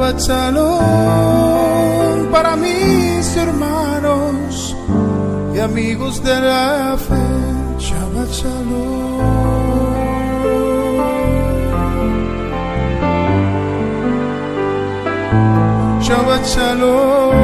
Shabbat Shalom para mis hermanos y amigos de la fe. Shabbat Shalom. Shabbat Shalom.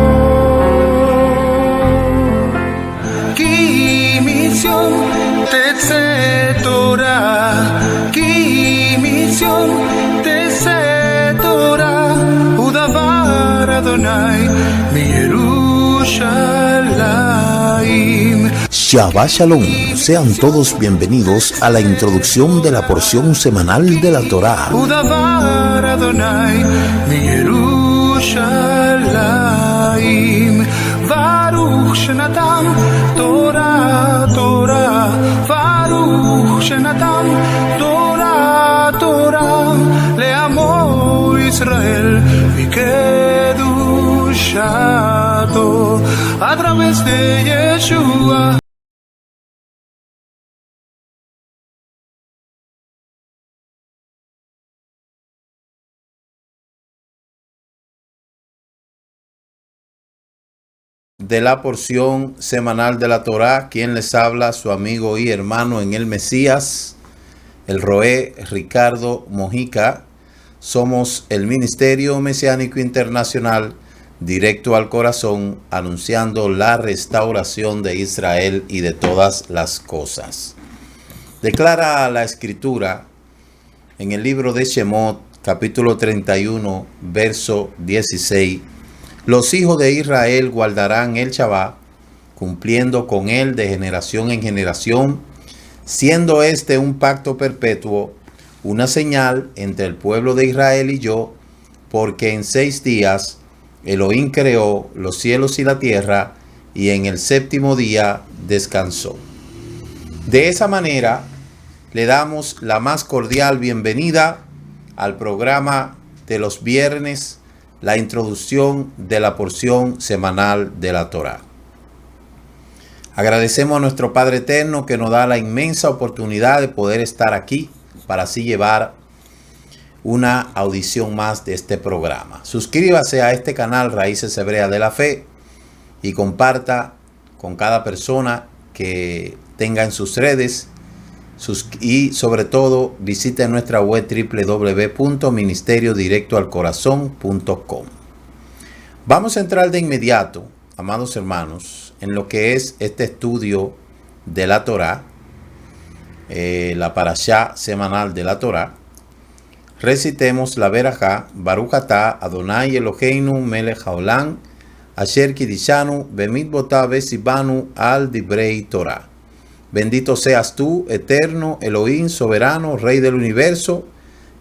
Ki misión Tetze Torah, Ki misión Tetze Torah, Udavar Adonai Yerushalayim. Shabbat Shalom, sean todos bienvenidos a la introducción de la porción semanal de la Torá. Udavar Adonai Yerushalayim, Baruch Shenatan Torah Torah, Baruch Shenatan Torah Torah, Le'amo Israel Mikedushato, a través de Yeshua. De la porción semanal de la Torá, quien les habla, su amigo y hermano en el Mesías, el Roé Ricardo Mojica. Somos el Ministerio Mesiánico Internacional, directo al corazón, anunciando la restauración de Israel y de todas las cosas. Declara la Escritura en el libro de Shemot, capítulo 31, verso 16. Los hijos de Israel guardarán el Shabbat, cumpliendo con él de generación en generación, siendo este un pacto perpetuo, una señal entre el pueblo de Israel y yo, porque en 6 días Elohim creó los cielos y la tierra, y en el 7º día descansó. De esa manera, le damos la más cordial bienvenida al programa de los viernes, la introducción de la porción semanal de la Torá. Agradecemos a nuestro Padre Eterno que nos da la inmensa oportunidad de poder estar aquí para así llevar una audición más de este programa. Suscríbase a este canal Raíces Hebreas de la Fe y comparta con cada persona que tenga en sus redes y sobre todo visite nuestra web www.ministeriodirectoalcorazon.com. Vamos a entrar de inmediato, amados hermanos, en lo que es este estudio de la Torá, la parashá semanal de la Torá. Recitemos la verajá, Baruch atah Adonai Eloheinu melech haolam, asher kidishanu bemitzvotah vesibanu al dibrei Torah. Bendito seas tú, eterno, Elohim, soberano, Rey del universo,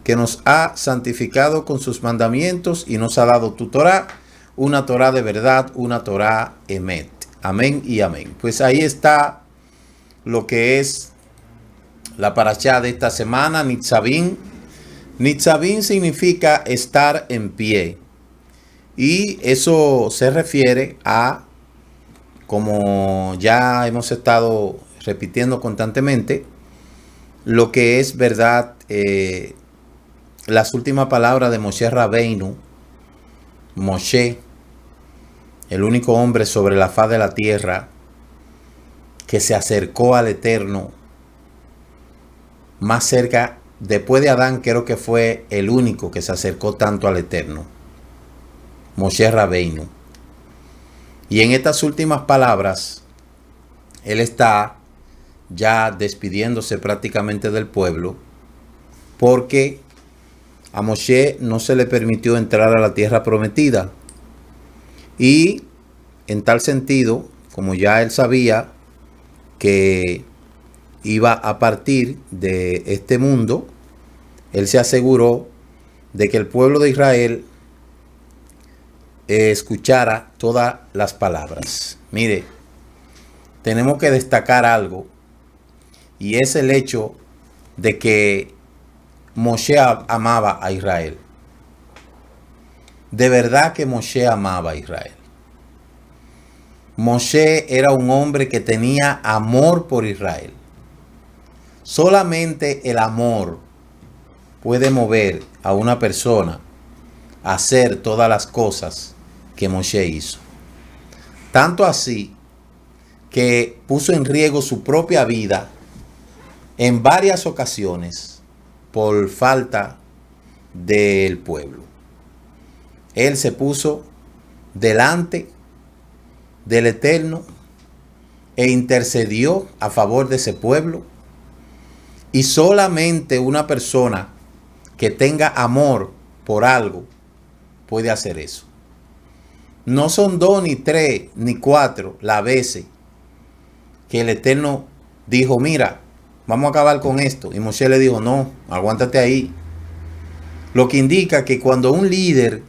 que nos ha santificado con sus mandamientos y nos ha dado tu Torá, una Torá de verdad, una Torá emet. Amén y amén. Pues ahí está lo que es la parashá de esta semana, Nitzavim. Nitzavim significa estar en pie. Y eso se refiere a, como ya hemos estado repitiendo constantemente, lo que es verdad, las últimas palabras de Moshe Rabbeinu. Moshe, el único hombre sobre la faz de la tierra que se acercó al Eterno más cerca, después de Adán, creo que fue el único que se acercó tanto al Eterno, Moshe Rabbeinu. Y en estas últimas palabras, él está ya despidiéndose prácticamente del pueblo, porque a Moshe no se le permitió entrar a la tierra prometida. Y en tal sentido, como ya él sabía que iba a partir de este mundo, él se aseguró de que el pueblo de Israel escuchara todas las palabras. Mire, tenemos que destacar algo, y es el hecho de que Moshe amaba a Israel. De verdad que Moshe amaba a Israel. Moshe era un hombre que tenía amor por Israel. Solamente el amor puede mover a una persona hacer todas las cosas que Moshe hizo. Tanto así que puso en riesgo su propia vida en varias ocasiones por falta del pueblo. Él se puso delante del Eterno e intercedió a favor de ese pueblo. Y solamente una persona que tenga amor por algo puede hacer eso. No son 2, ni 3, ni 4 las veces que el Eterno dijo, mira, vamos a acabar con esto. Y Moshe le dijo, no, aguántate ahí. Lo que indica que cuando un líder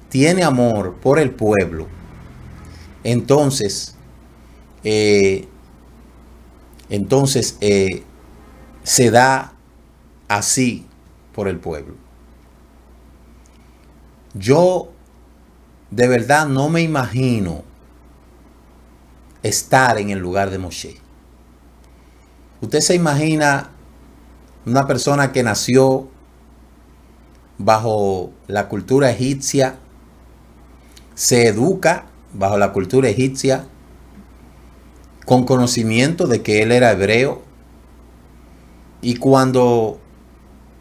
tiene amor por el pueblo, entonces se da así por el pueblo. Yo de verdad no me imagino estar en el lugar de Moshe. Usted se imagina una persona que nació bajo la cultura egipcia, se educa bajo la cultura egipcia, con conocimiento de que él era hebreo, y cuando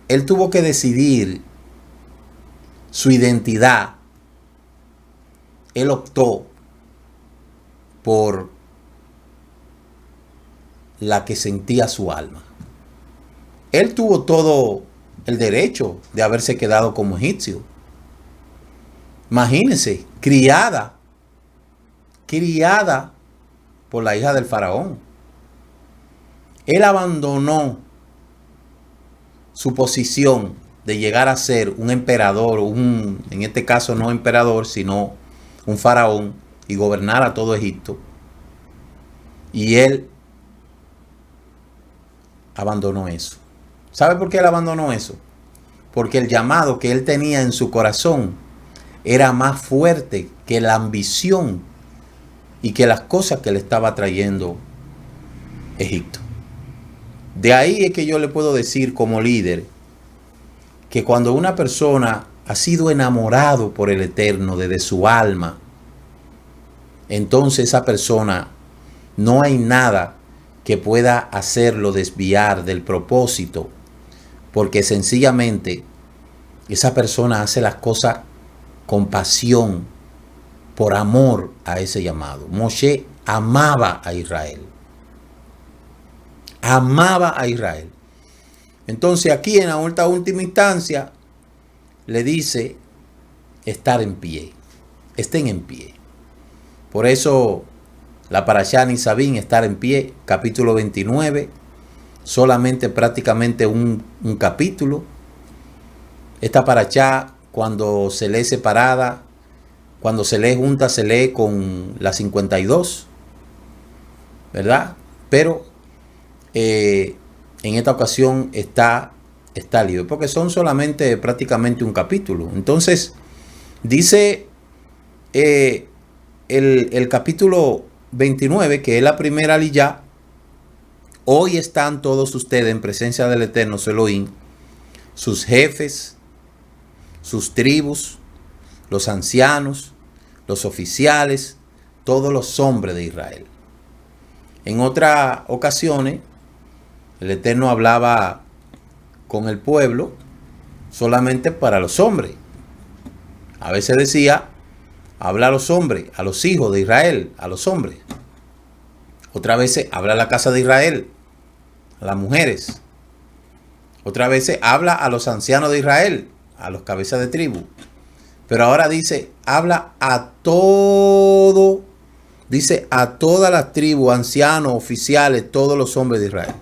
él tuvo que decidir su identidad, él optó por la que sentía su alma. Él tuvo todo el derecho de haberse quedado como egipcio. Imagínense, criada por la hija del faraón. Él abandonó su posición de llegar a ser un emperador, en este caso no emperador, sino un faraón, y gobernar a todo Egipto. Y él abandonó eso. ¿Sabe por qué él abandonó eso? Porque el llamado que él tenía en su corazón era más fuerte que la ambición y que las cosas que le estaba trayendo Egipto. De ahí es que yo le puedo decir como líder que cuando una persona ha sido enamorado por el Eterno desde su alma, entonces esa persona no hay nada que pueda hacerlo desviar del propósito, porque sencillamente esa persona hace las cosas con pasión, por amor a ese llamado. Moshe amaba a Israel. Amaba a Israel. Entonces aquí en la última instancia le dice estar en pie. Estén en pie. Por eso la parashá Nitzavim, estar en pie, capítulo 29, solamente prácticamente un capítulo. Esta parashá, cuando se lee separada, cuando se lee junta, se lee con la 52, ¿verdad? Pero en esta ocasión está libre, porque son solamente prácticamente un capítulo. Entonces, dice el capítulo 29, que es la primera aliyá: hoy están todos ustedes en presencia del Eterno su Elohim, sus jefes, sus tribus, los ancianos, los oficiales, todos los hombres de Israel. En otras ocasiones, el Eterno hablaba con el pueblo solamente para los hombres. A veces decía, habla a los hombres, a los hijos de Israel, a los hombres. Otras veces habla a la casa de Israel, a las mujeres. Otras veces habla a los ancianos de Israel, a los cabezas de tribu. Pero ahora dice, habla a todo, dice a todas las tribus, ancianos, oficiales, todos los hombres de Israel.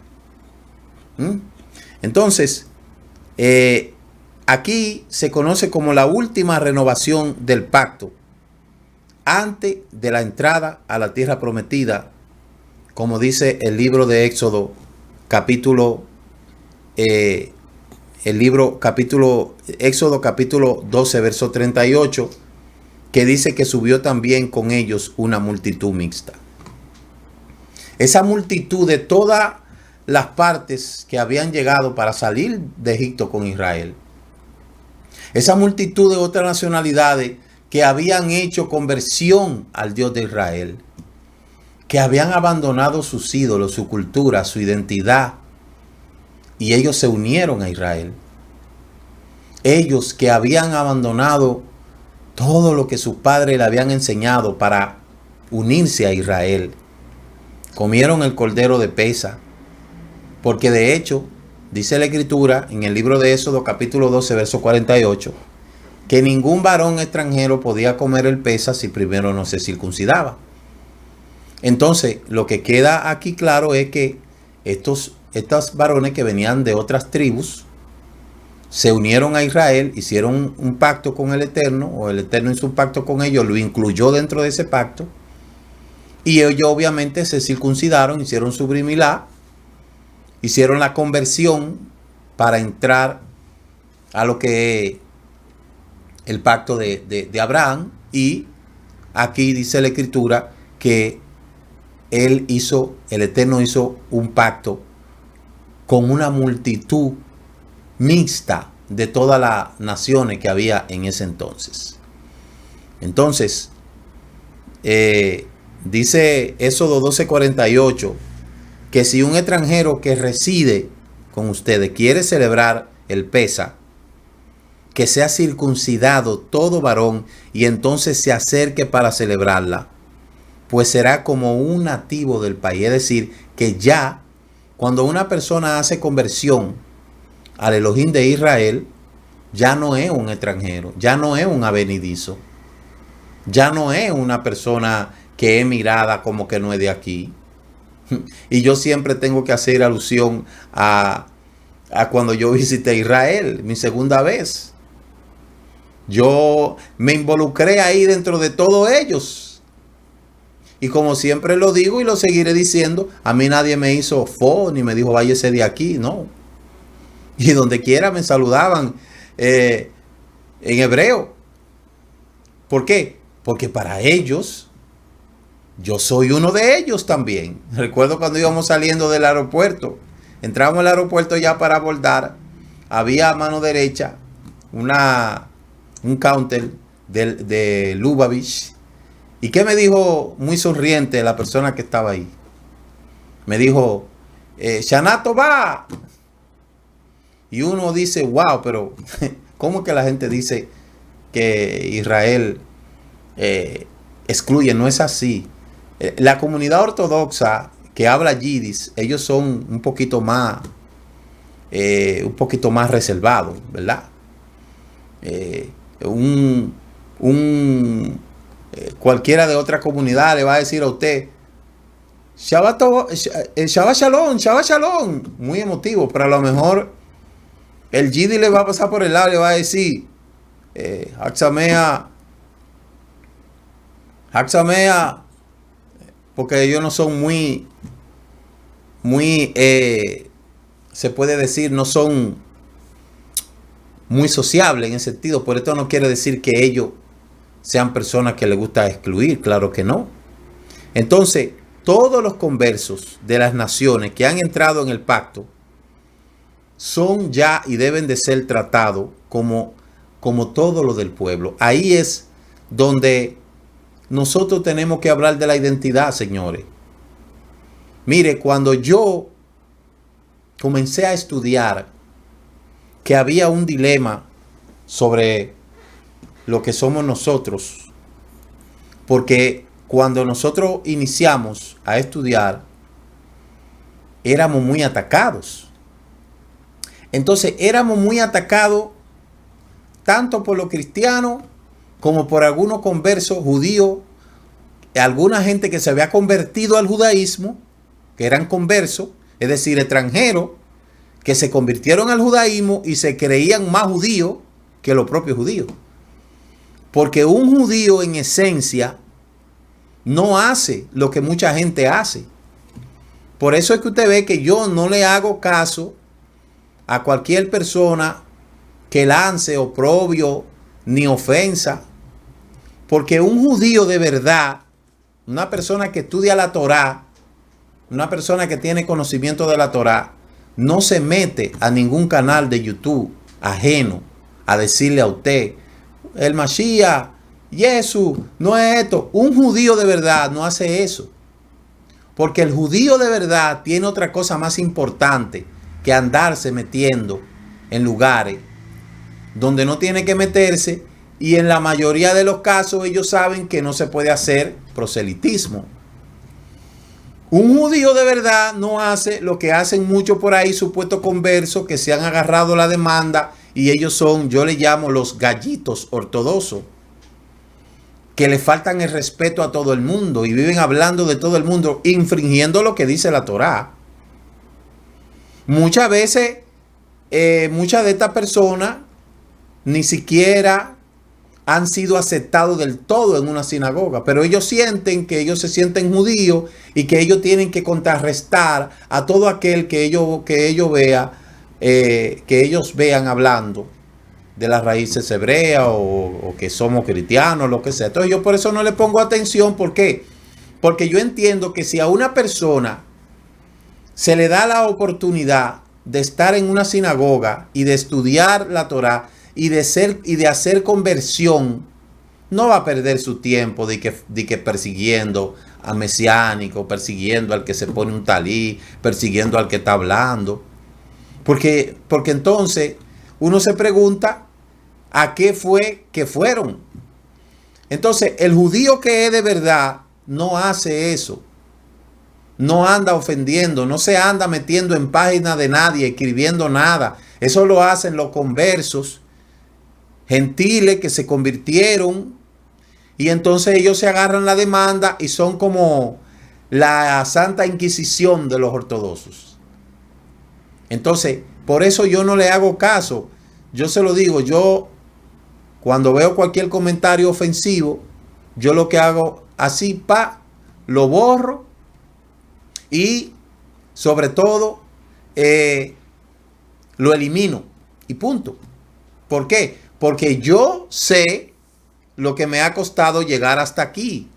Entonces, aquí se conoce como la última renovación del pacto, antes de la entrada a la tierra prometida, como dice el libro de Éxodo, Éxodo capítulo 12, verso 38, que dice que subió también con ellos una multitud mixta. Esa multitud de todas las partes que habían llegado para salir de Egipto con Israel, esa multitud de otras nacionalidades que habían hecho conversión al Dios de Israel, que habían abandonado sus ídolos, su cultura, su identidad, y ellos se unieron a Israel. Ellos que habían abandonado todo lo que sus padres le habían enseñado para unirse a Israel, comieron el cordero de Pesa, porque de hecho, dice la Escritura en el libro de Éxodo capítulo 12, verso 48, que ningún varón extranjero podía comer el Pesa si primero no se circuncidaba. Entonces, lo que queda aquí claro es que estos varones que venían de otras tribus se unieron a Israel, hicieron un pacto con el Eterno, o el Eterno hizo un pacto con ellos, lo incluyó dentro de ese pacto, y ellos obviamente se circuncidaron, hicieron su brit milá, hicieron la conversión para entrar a lo que es el pacto de Abraham, y aquí dice la Escritura que el Eterno hizo un pacto con una multitud mixta de todas las naciones que había en ese entonces. Entonces, dice Éxodo 12:48, que si un extranjero que reside con ustedes quiere celebrar el Pesa, que sea circuncidado todo varón y entonces se acerque para celebrarla, pues será como un nativo del país. Es decir, que ya cuando una persona hace conversión al Elohim de Israel, ya no es un extranjero, ya no es un avenidizo, ya no es una persona que es mirada como que no es de aquí. Y yo siempre tengo que hacer alusión a cuando yo visité Israel, mi segunda vez. Yo me involucré ahí dentro de todos ellos. Y como siempre lo digo y lo seguiré diciendo, a mí nadie me hizo ni me dijo váyase de aquí, no. Y donde quiera me saludaban en hebreo. ¿Por qué? Porque para ellos, yo soy uno de ellos también. Recuerdo cuando íbamos saliendo del aeropuerto, entramos al aeropuerto ya para abordar, había a mano derecha un counter de Lubavitch. ¿Y qué me dijo muy sonriente la persona que estaba ahí? Me dijo, Shana Tová. Y uno dice, wow, pero ¿cómo que la gente dice que Israel excluye? No es así. La comunidad ortodoxa que habla yidis, ellos son un poquito más reservados, ¿verdad? Cualquiera de otra comunidad le va a decir a usted Shabbat Shalom, Shabbat Shalom, muy emotivo, pero a lo mejor el yidis le va a pasar por el lado y le va a decir Haxamea, porque ellos no son muy se puede decir, no son muy sociables en ese sentido. Por esto no quiere decir que ellos sean personas que les gusta excluir, claro que no. Entonces, todos los conversos de las naciones que han entrado en el pacto son ya y deben de ser tratados como todo lo del pueblo. Ahí es donde nosotros tenemos que hablar de la identidad, señores. Mire, cuando yo comencé a estudiar que había un dilema sobre lo que somos nosotros, porque cuando nosotros iniciamos a estudiar éramos muy atacados. Entonces éramos muy atacados tanto por los cristianos como por algunos conversos judíos, alguna gente que se había convertido al judaísmo, que eran conversos, es decir, extranjeros que se convirtieron al judaísmo y se creían más judíos que los propios judíos. Porque un judío en esencia no hace lo que mucha gente hace. Por eso es que usted ve que yo no le hago caso a cualquier persona que lance oprobio ni ofensa. Porque un judío de verdad, una persona que estudia la Torá, una persona que tiene conocimiento de la Torá, no se mete a ningún canal de YouTube ajeno a decirle a usted, el Mashiach, Jesús, no es esto. Un judío de verdad no hace eso. Porque el judío de verdad tiene otra cosa más importante que andarse metiendo en lugares donde no tiene que meterse, y en la mayoría de los casos ellos saben que no se puede hacer proselitismo. Un judío de verdad no hace lo que hacen muchos por ahí, supuestos conversos que se han agarrado la demanda, y ellos son, yo le llamo los gallitos ortodoxos, que le faltan el respeto a todo el mundo y viven hablando de todo el mundo, infringiendo lo que dice la Torá. Muchas veces, muchas de estas personas ni siquiera han sido aceptados del todo en una sinagoga, pero ellos sienten que ellos se sienten judíos y que ellos tienen que contrarrestar a todo aquel que ellos vean hablando de las raíces hebreas o que somos cristianos, lo que sea. Entonces yo por eso no le pongo atención. ¿Por qué? Porque yo entiendo que si a una persona se le da la oportunidad de estar en una sinagoga y de estudiar la Torá y de hacer conversión, no va a perder su tiempo de que persiguiendo al mesiánico, persiguiendo al que se pone un talí, persiguiendo al que está hablando. Porque entonces uno se pregunta a qué fue que fueron. Entonces el judío que es de verdad no hace eso. No anda ofendiendo, no se anda metiendo en páginas de nadie, escribiendo nada. Eso lo hacen los conversos gentiles que se convirtieron, y entonces ellos se agarran la demanda y son como la Santa Inquisición de los ortodoxos. Entonces, por eso yo no le hago caso. Yo se lo digo, yo cuando veo cualquier comentario ofensivo, yo lo que hago así, lo borro, y sobre todo lo elimino y punto. ¿Por qué? Porque yo sé lo que me ha costado llegar hasta aquí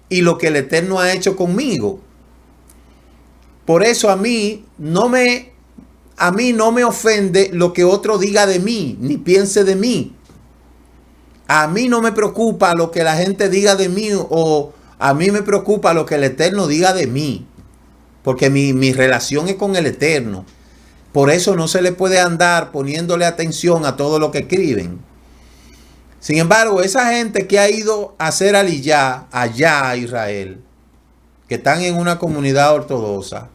y lo que el Eterno ha hecho conmigo. Por eso a mí no me ofende lo que otro diga de mí, ni piense de mí. A mí no me preocupa lo que la gente diga de mí, o a mí me preocupa lo que el Eterno diga de mí. Porque mi relación es con el Eterno. Por eso no se le puede andar poniéndole atención a todo lo que escriben. Sin embargo, esa gente que ha ido a hacer aliyá allá a Israel, que están en una comunidad ortodoxa,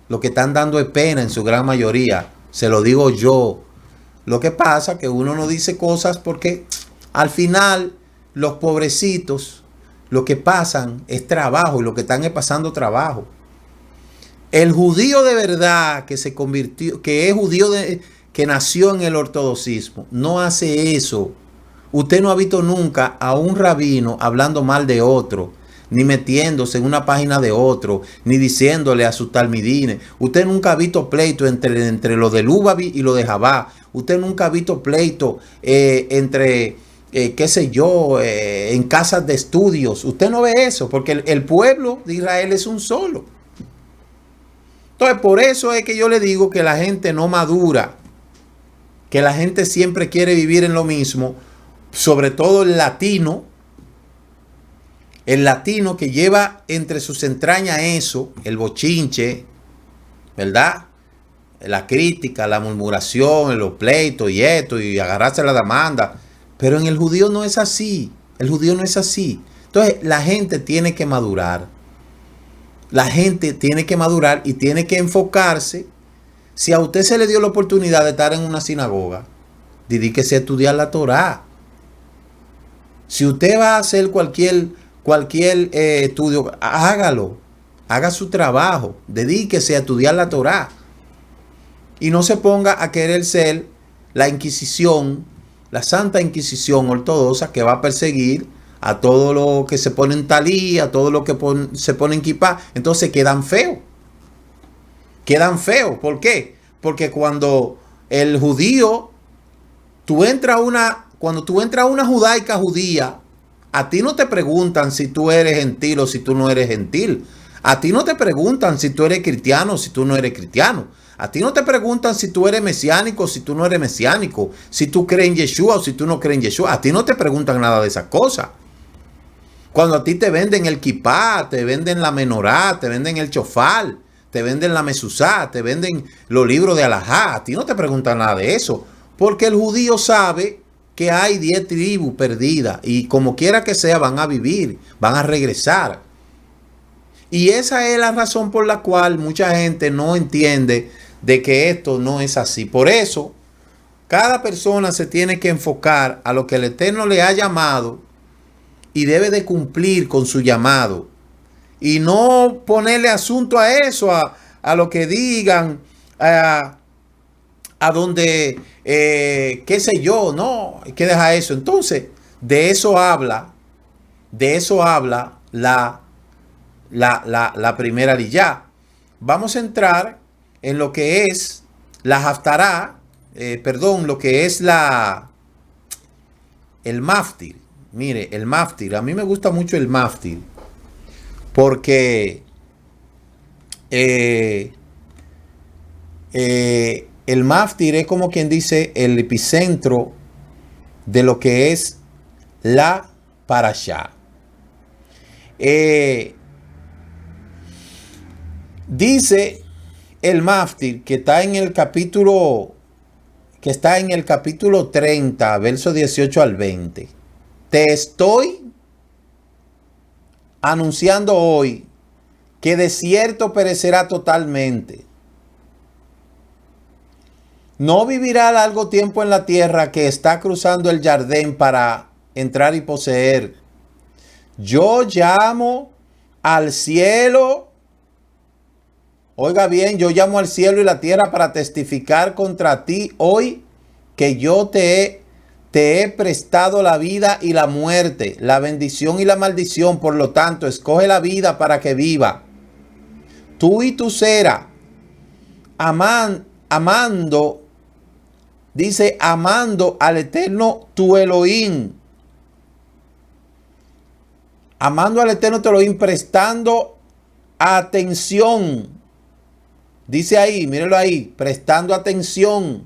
lo que están dando es pena en su gran mayoría. Se lo digo yo. Lo que pasa es que uno no dice cosas porque al final los pobrecitos lo que pasan es trabajo, y lo que están es pasando trabajo. El judío de verdad que se convirtió, que es judío que nació en el ortodoxismo, no hace eso. Usted no ha visto nunca a un rabino hablando mal de otro, ni metiéndose en una página de otro, ni diciéndole a sus talmidines. Usted nunca ha visto pleito entre lo de Lubaví y lo de Jabá. Usted nunca ha visto pleito entre, qué sé yo, en casas de estudios. Usted no ve eso, porque el pueblo de Israel es un solo. Entonces, por eso es que yo le digo que la gente no madura, que la gente siempre quiere vivir en lo mismo, sobre todo el latino que lleva entre sus entrañas eso, el bochinche, ¿verdad? La crítica, la murmuración, los pleitos y esto, y agarrarse a la demanda. Pero en el judío no es así, el judío no es así. Entonces, la gente tiene que madurar. La gente tiene que madurar y tiene que enfocarse. Si a usted se le dio la oportunidad de estar en una sinagoga, dedíquese a estudiar la Torá. Si usted va a hacer cualquier estudio, hágalo. Haga su trabajo. Dedíquese a estudiar la Torá. Y no se ponga a querer ser la Inquisición, la Santa Inquisición ortodoxa, que va a perseguir a todo lo que se pone en talí, a todo lo que se pone en kipá. Entonces quedan feos. Quedan feos. ¿Por qué? Porque cuando el judío, cuando tú entras a una judaica judía, a ti no te preguntan si tú eres gentil o si tú no eres gentil. A ti no te preguntan si tú eres cristiano o si tú no eres cristiano. A ti no te preguntan si tú eres mesiánico o si tú no eres mesiánico, si tú crees en Yeshua o si tú no crees en Yeshua. A ti no te preguntan nada de esas cosas. Cuando a ti te venden el kipá, te venden la menorá, te venden el chofal, te venden la mesuzá, te venden los libros de alajá, a ti no te preguntan nada de eso. Porque el judío sabe que hay 10 tribus perdidas y como quiera que sea van a vivir, van a regresar. Y esa es la razón por la cual mucha gente no entiende de que esto no es así. Por eso, cada persona se tiene que enfocar a lo que el Eterno le ha llamado y debe de cumplir con su llamado. Y no ponerle asunto a eso, a lo que digan, a donde, qué sé yo, no, hay que dejar eso. Entonces, de eso habla la primera liyá. Vamos a entrar en lo que es la haftará, lo que es el maftir. Mire, el maftir, a mí me gusta mucho el maftir, porque el maftir es como quien dice el epicentro de lo que es la parashá. Dice el maftir que está en el capítulo 30, verso 18 al 20. Te estoy anunciando hoy que de cierto perecerá totalmente. No vivirá largo tiempo en la tierra que está cruzando el Jardín para entrar y poseer. Yo llamo al cielo. Oiga bien, yo llamo al cielo y la tierra para testificar contra ti hoy que yo te he prestado la vida y la muerte, la bendición y la maldición. Por lo tanto, escoge la vida para que viva. Tú y tu Sera, amando, dice, amando al Eterno tu Elohim. Amando al Eterno tu Elohim, prestando atención. Dice ahí, mírenlo ahí, prestando atención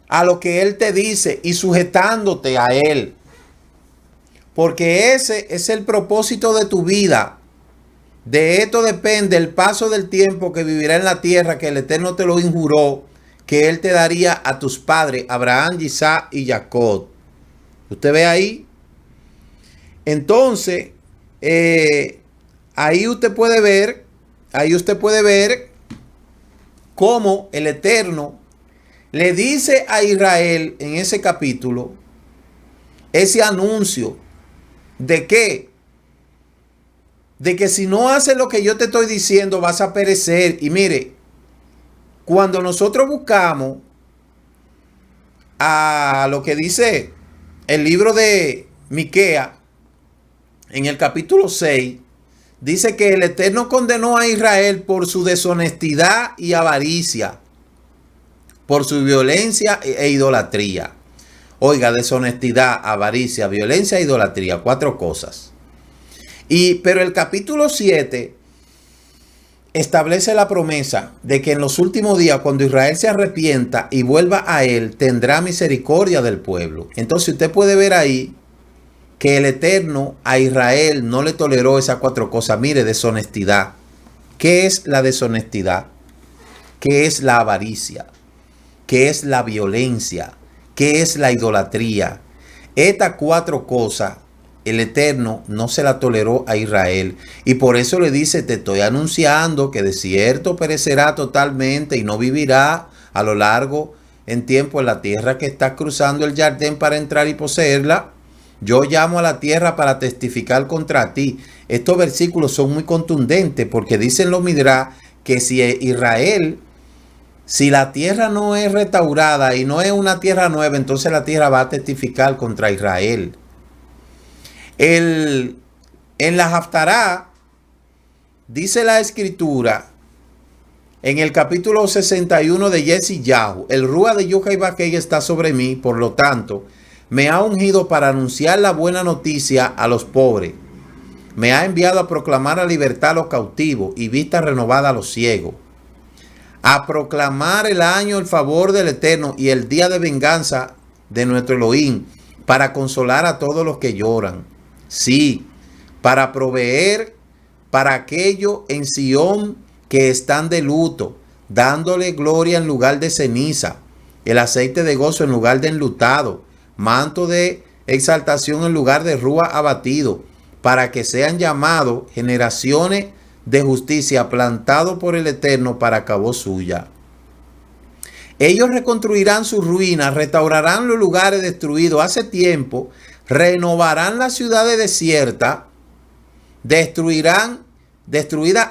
a lo que Él te dice y sujetándote a Él. Porque ese es el propósito de tu vida. De esto depende el paso del tiempo que vivirá en la tierra que el Eterno te lo injuró, que Él te daría a tus padres, Abraham, Isaac y Jacob. ¿Usted ve ahí? Entonces, ahí usted puede ver cómo el Eterno le dice a Israel en ese capítulo ese anuncio de que si no haces lo que yo te estoy diciendo vas a perecer. Y mire, cuando nosotros buscamos a lo que dice el libro de Miqueas en el capítulo 6, dice que el Eterno condenó a Israel por su deshonestidad y avaricia, por su violencia e idolatría. Oiga, deshonestidad, avaricia, violencia e idolatría, 4 cosas. Pero el capítulo 7 establece la promesa de que en los últimos días, cuando Israel se arrepienta y vuelva a Él, tendrá misericordia del pueblo. Entonces usted puede ver ahí que el Eterno a Israel no le toleró esas 4 cosas. Mire, deshonestidad. ¿Qué es la deshonestidad? ¿Qué es la avaricia? ¿Qué es la violencia? ¿Qué es la idolatría? Estas 4 cosas el Eterno no se la toleró a Israel. Y por eso le dice, te estoy anunciando que de cierto perecerá totalmente y no vivirá a lo largo en tiempo en la tierra que está cruzando el Jardín para entrar y poseerla. Yo llamo a la tierra para testificar contra ti. Estos versículos son muy contundentes porque dicen los Midrash que si la tierra no es restaurada y no es una tierra nueva, entonces la tierra va a testificar contra Israel. En la Haftará dice la escritura en el capítulo 61 de Yeshayahu, el Rúa de Yuha y Bakei está sobre mí, por lo tanto me ha ungido para anunciar la buena noticia a los pobres. Me ha enviado a proclamar la libertad a los cautivos y vista renovada a los ciegos, a proclamar el año el favor del Eterno y el día de venganza de nuestro Elohim, para consolar a todos los que lloran. Sí, para proveer para aquellos en Sión que están de luto, dándole gloria en lugar de ceniza, el aceite de gozo en lugar de enlutado, manto de exaltación en lugar de rúa abatido, para que sean llamados generaciones de justicia, plantados por el Eterno para cabo suya. Ellos reconstruirán sus ruinas, restaurarán los lugares destruidos hace tiempo, renovarán las ciudades desiertas, destruidas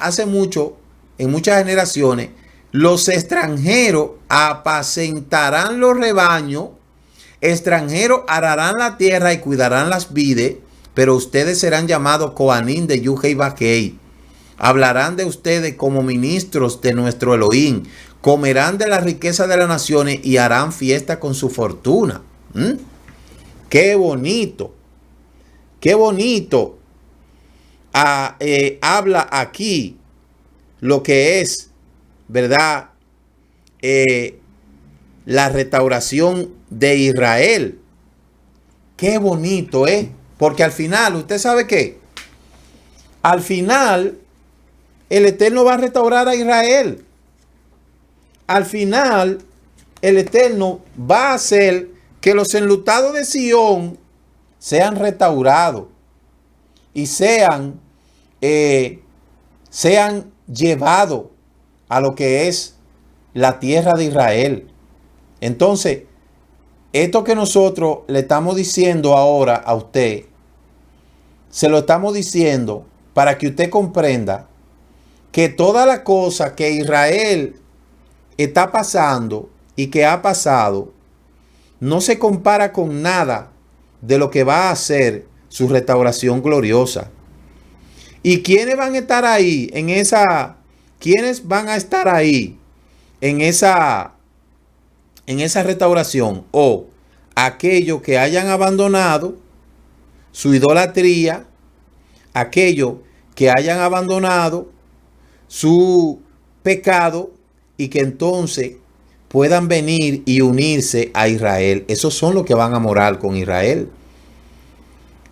hace mucho, en muchas generaciones. Los extranjeros apacentarán los rebaños, extranjeros ararán la tierra y cuidarán las vides, pero ustedes serán llamados Coanín de Yuge y Baquei. Hablarán de ustedes como ministros de nuestro Elohim, comerán de la riqueza de las naciones y harán fiesta con su fortuna. ¡Qué bonito! ¡Qué bonito! Habla aquí lo que es, ¿verdad? La restauración de Israel. ¡Qué bonito, Porque al final, ¿usted sabe qué? Al final, el Eterno va a restaurar a Israel. Al final, el Eterno va a hacer que los enlutados de Sión sean restaurados y sean llevados a lo que es la tierra de Israel. Entonces, esto que nosotros le estamos diciendo ahora a usted, se lo estamos diciendo para que usted comprenda que toda la cosa que Israel está pasando y que ha pasado no se compara con nada de lo que va a hacer su restauración gloriosa. ¿Y quiénes van a estar ahí en esa? ¿Quiénes van a estar ahí en esa restauración? O aquellos que hayan abandonado su idolatría, aquellos que hayan abandonado su pecado y que entonces puedan venir y unirse a Israel. Esos son los que van a morar con Israel.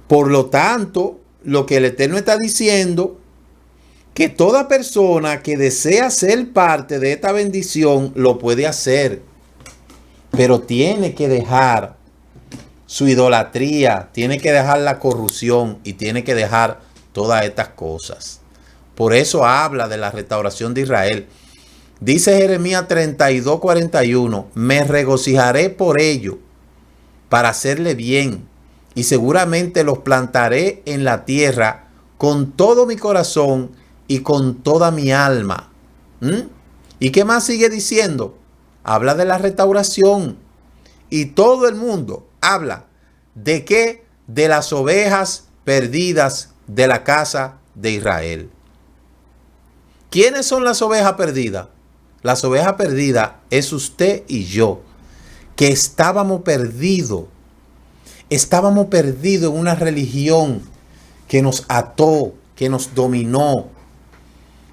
Por lo tanto, lo que el Eterno está diciendo, que toda persona que desea ser parte de esta bendición lo puede hacer, pero tiene que dejar su idolatría, tiene que dejar la corrupción y tiene que dejar todas estas cosas. Por eso habla de la restauración de Israel. Dice Jeremías 32:41, me regocijaré por ello para hacerle bien y seguramente los plantaré en la tierra con todo mi corazón y con toda mi alma. ¿Y qué más sigue diciendo? Habla de la restauración y todo el mundo habla de qué, de las ovejas perdidas de la casa de Israel. ¿Quiénes son las ovejas perdidas? Las ovejas perdidas es usted y yo, que estábamos perdidos. Estábamos perdidos en una religión que nos ató, que nos dominó.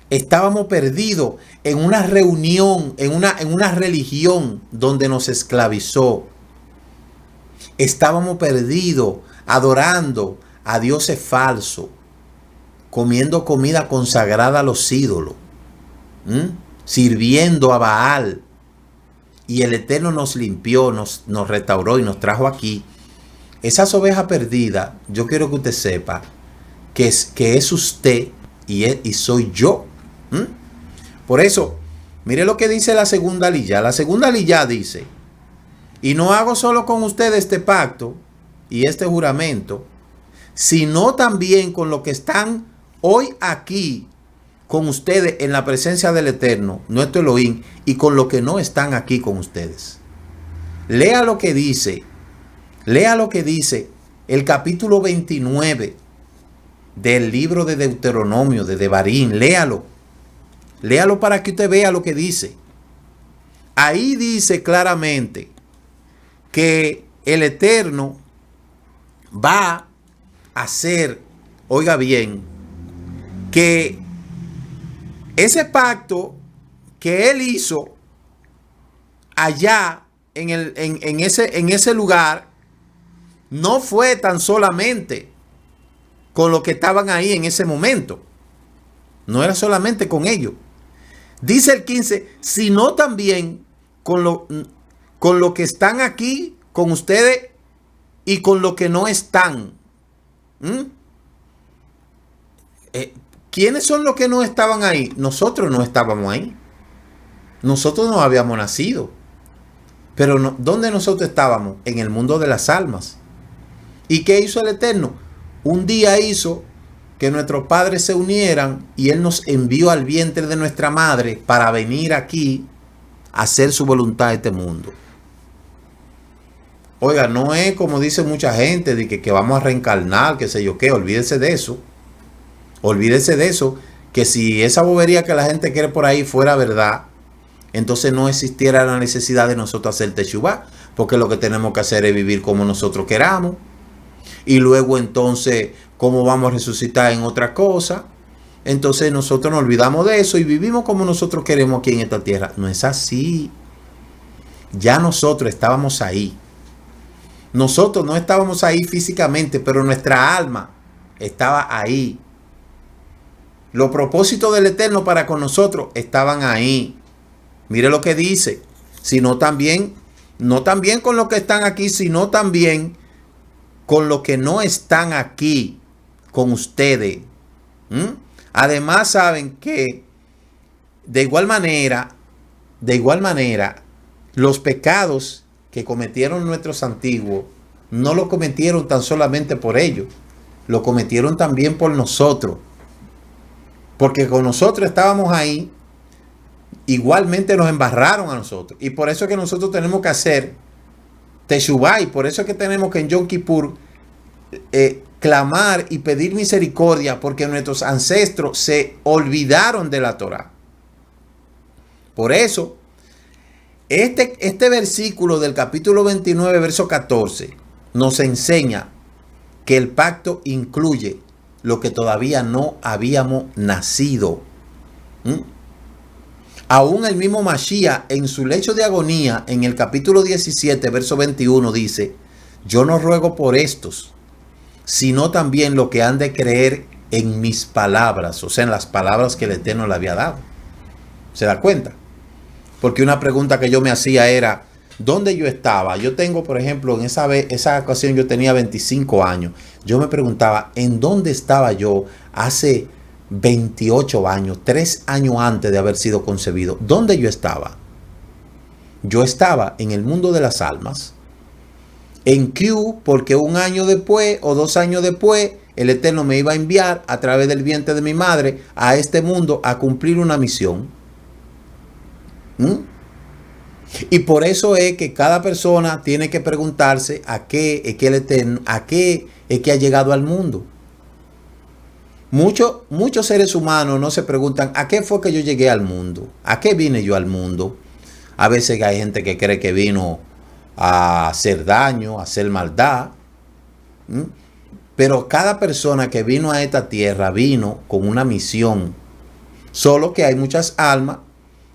Estábamos perdidos en una reunión, en una religión donde nos esclavizó. Estábamos perdidos adorando a dioses falsos, comiendo comida consagrada a los ídolos, sirviendo a Baal. Y el Eterno nos limpió, nos restauró y nos trajo aquí. Esas ovejas perdidas, yo quiero que usted sepa que es usted y soy yo. Por eso, mire lo que dice la segunda aliyá. La segunda aliyá dice, y no hago solo con ustedes este pacto y este juramento, sino también con los que están hoy aquí con ustedes en la presencia del Eterno, nuestro Elohim, y con los que no están aquí con ustedes. Lea lo que dice el capítulo 29 del libro de Deuteronomio, de Devarim. Léalo para que usted vea lo que dice. Ahí dice claramente que el Eterno va a hacer oiga bien, que ese pacto que él hizo allá en ese lugar no fue tan solamente con los que estaban ahí en ese momento. No era solamente con ellos. Dice el 15, sino también con lo que están aquí, con ustedes y con los que no están. ¿Quiénes son los que no estaban ahí? Nosotros no estábamos ahí. Nosotros no habíamos nacido. Pero no, ¿dónde nosotros estábamos? En el mundo de las almas. ¿Y qué hizo el Eterno? Un día hizo que nuestros padres se unieran y Él nos envió al vientre de nuestra madre para venir aquí a hacer su voluntad en este mundo. Oiga, no es como dice mucha gente de que vamos a reencarnar, que sé yo qué, olvídese de eso. Olvídese de eso, que si esa bobería que la gente quiere por ahí fuera verdad, entonces no existiera la necesidad de nosotros hacer Teshuvá, porque lo que tenemos que hacer es vivir como nosotros queramos. Y luego entonces, ¿cómo vamos a resucitar en otra cosa? Entonces nosotros nos olvidamos de eso y vivimos como nosotros queremos aquí en esta tierra. No es así. Ya nosotros estábamos ahí. Nosotros no estábamos ahí físicamente, pero nuestra alma estaba ahí. Los propósitos del Eterno para con nosotros estaban ahí. Mire lo que dice. Sino también, no también con los que están aquí, sino también con los que no están aquí, con ustedes. Además saben que de igual manera, los pecados que cometieron nuestros antiguos, no lo cometieron tan solamente por ellos, lo cometieron también por nosotros. Porque con nosotros estábamos ahí, igualmente nos embarraron a nosotros. Y por eso es que nosotros tenemos que hacer Teshuvá, y por eso es que tenemos que en Yom Kippur clamar y pedir misericordia, porque nuestros ancestros se olvidaron de la Torá. Por eso, este versículo del capítulo 29, verso 14, nos enseña que el pacto incluye lo que todavía no habíamos nacido. Aún el mismo Mashiach, en su lecho de agonía, en el capítulo 17, verso 21, dice: yo no ruego por estos, sino también lo que han de creer en mis palabras, o sea, en las palabras que el Eterno le había dado. ¿Se da cuenta? Porque una pregunta que yo me hacía era, ¿dónde yo estaba? Yo tengo, por ejemplo, en esa ocasión yo tenía 25 años. Yo me preguntaba, ¿en dónde estaba yo hace 28 años, 3 años antes de haber sido concebido? ¿Dónde yo estaba? Yo estaba en el mundo de las almas, en Q, porque un año después o 2 años después, el Eterno me iba a enviar a través del vientre de mi madre a este mundo a cumplir una misión. Y por eso es que cada persona tiene que preguntarse a qué es que el Eterno, a qué es que ha llegado al mundo. Muchos seres humanos no se preguntan a qué fue que yo llegué al mundo, a qué vine yo al mundo. A veces hay gente que cree que vino a hacer daño, a hacer maldad. Pero cada persona que vino a esta tierra vino con una misión. Solo que hay muchas almas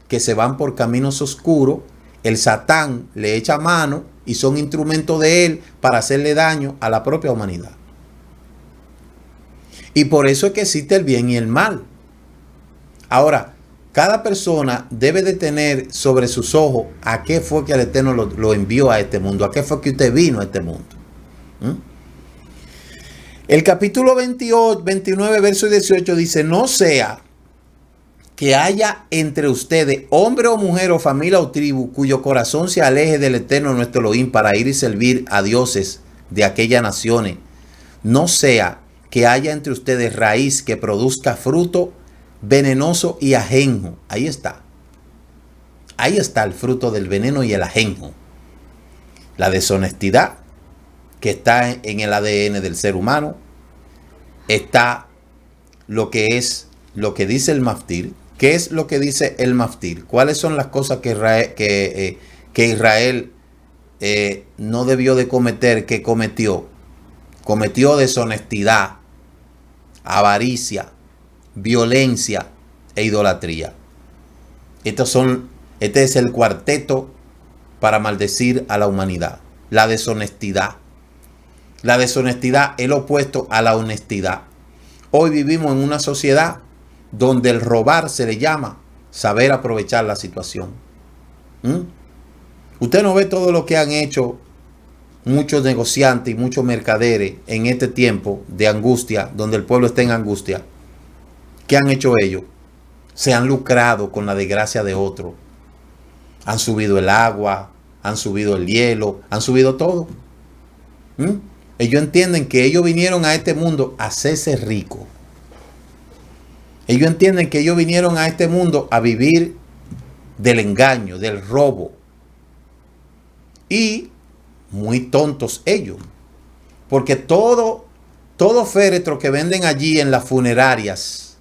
que se van por caminos oscuros. El Satán le echa mano y son instrumentos de él para hacerle daño a la propia humanidad. Y por eso es que existe el bien y el mal. Ahora, cada persona debe de tener sobre sus ojos a qué fue que el Eterno lo envió a este mundo, a qué fue que usted vino a este mundo. El capítulo 29, verso 18 dice: no sea que haya entre ustedes hombre o mujer o familia o tribu cuyo corazón se aleje del Eterno nuestro Elohim para ir y servir a dioses de aquellas naciones. No sea que haya entre ustedes raíz que produzca fruto venenoso y ajenjo. Ahí está. Ahí está el fruto del veneno y el ajenjo. La deshonestidad que está en el ADN del ser humano. Está lo que dice el maftir. ¿Qué es lo que dice el maftir? ¿Cuáles son las cosas que Israel no debió de cometer, que cometió? Cometió deshonestidad. avaricia, violencia e idolatría. Este es el cuarteto para maldecir a la humanidad. La deshonestidad. La deshonestidad es lo opuesto a la honestidad. Hoy vivimos en una sociedad donde el robar se le llama saber aprovechar la situación. Usted no ve todo lo que han hecho muchos negociantes y muchos mercaderes en este tiempo de angustia, donde el pueblo está en angustia. ¿Qué han hecho ellos? Se han lucrado con la desgracia de otro. Han subido el agua, han subido el hielo, han subido todo. Ellos entienden que ellos vinieron a este mundo a hacerse ricos. Ellos entienden que ellos vinieron a este mundo a vivir del engaño, del robo. Y muy tontos ellos. Porque todo féretro que venden allí en las funerarias,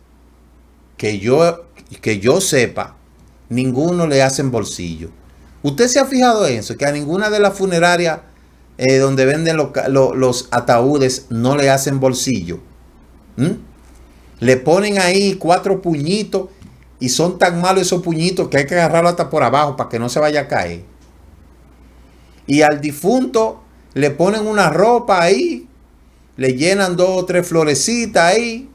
que yo sepa, ninguno le hacen bolsillo. ¿Usted se ha fijado en eso? Que a ninguna de las funerarias donde venden los ataúdes no le hacen bolsillo. Le ponen ahí 4 puñitos y son tan malos esos puñitos que hay que agarrarlo hasta por abajo para que no se vaya a caer. Y al difunto le ponen una ropa ahí, le llenan 2 o 3 florecitas ahí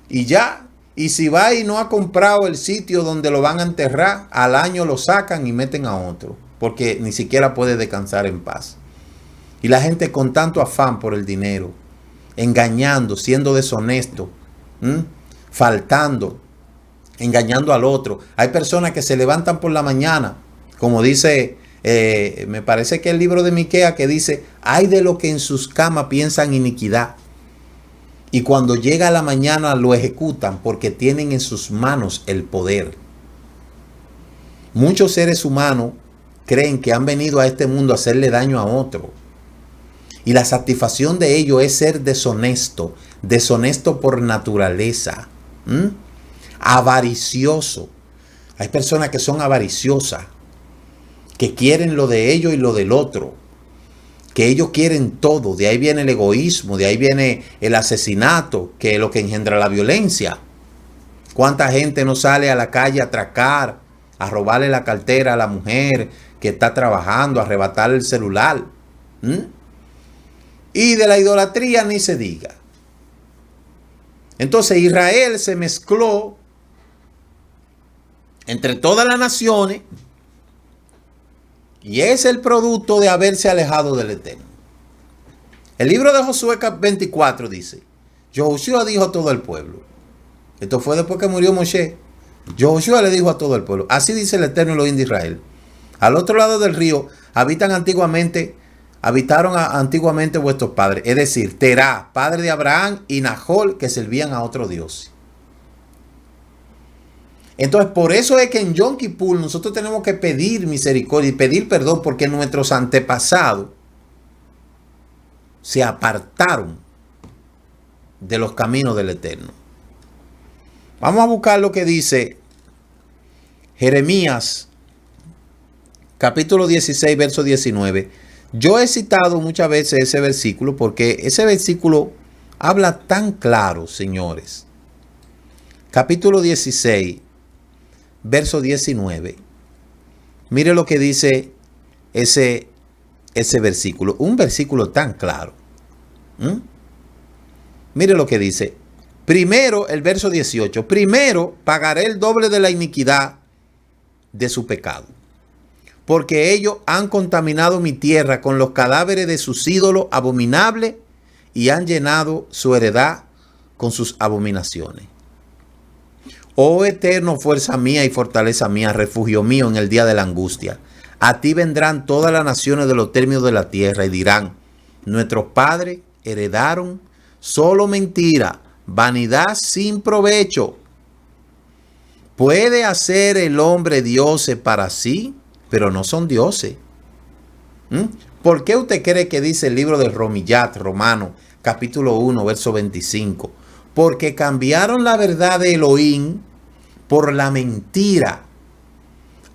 y ya. Y si va y no ha comprado el sitio donde lo van a enterrar, al año lo sacan y meten a otro, porque ni siquiera puede descansar en paz. Y la gente con tanto afán por el dinero, engañando, siendo deshonesto, faltando, engañando al otro. Hay personas que se levantan por la mañana, como dice, me parece que el libro de Miqueas, que dice, ay de lo que en sus camas piensan iniquidad. Y cuando llega la mañana lo ejecutan porque tienen en sus manos el poder. Muchos seres humanos creen que han venido a este mundo a hacerle daño a otro. Y la satisfacción de ello es ser deshonesto. Deshonesto por naturaleza. Avaricioso. Hay personas que son avariciosas. Que quieren lo de ellos y lo del otro. Que ellos quieren todo. De ahí viene el egoísmo. De ahí viene el asesinato. Que es lo que engendra la violencia. ¿Cuánta gente no sale a la calle a atracar, a robarle la cartera a la mujer que está trabajando, a arrebatarle el celular? Y de la idolatría ni se diga. Entonces Israel se mezcló entre todas las naciones y es el producto de haberse alejado del Eterno. El libro de Josué 24 dice, Josué dijo a todo el pueblo. Esto fue después que murió Moshe. Josué le dijo a todo el pueblo, así dice el Eterno Elohim de Israel. Al otro lado del río habitaron antiguamente vuestros padres, es decir, Terá, padre de Abraham, y Nahor, que servían a otro Dios. Entonces, por eso es que en Yom Kippur nosotros tenemos que pedir misericordia y pedir perdón, porque nuestros antepasados se apartaron de los caminos del Eterno. Vamos a buscar lo que dice Jeremías, capítulo 16, verso 19. Yo he citado muchas veces ese versículo porque ese versículo habla tan claro, señores. Capítulo 16, verso 19. Mire lo que dice ese versículo. Un versículo tan claro. Mire lo que dice. Primero, el verso 18. Primero pagaré el doble de la iniquidad de su pecado. Porque ellos han contaminado mi tierra con los cadáveres de sus ídolos abominables y han llenado su heredad con sus abominaciones. Oh eterno, fuerza mía y fortaleza mía, refugio mío en el día de la angustia. A ti vendrán todas las naciones de los términos de la tierra y dirán, nuestros padres heredaron solo mentira, vanidad sin provecho. ¿Puede hacer el hombre dioses para sí? Pero no son dioses. ¿Por qué usted cree que dice el libro de Romillat, Romano, capítulo 1, verso 25? Porque cambiaron la verdad de Elohim por la mentira.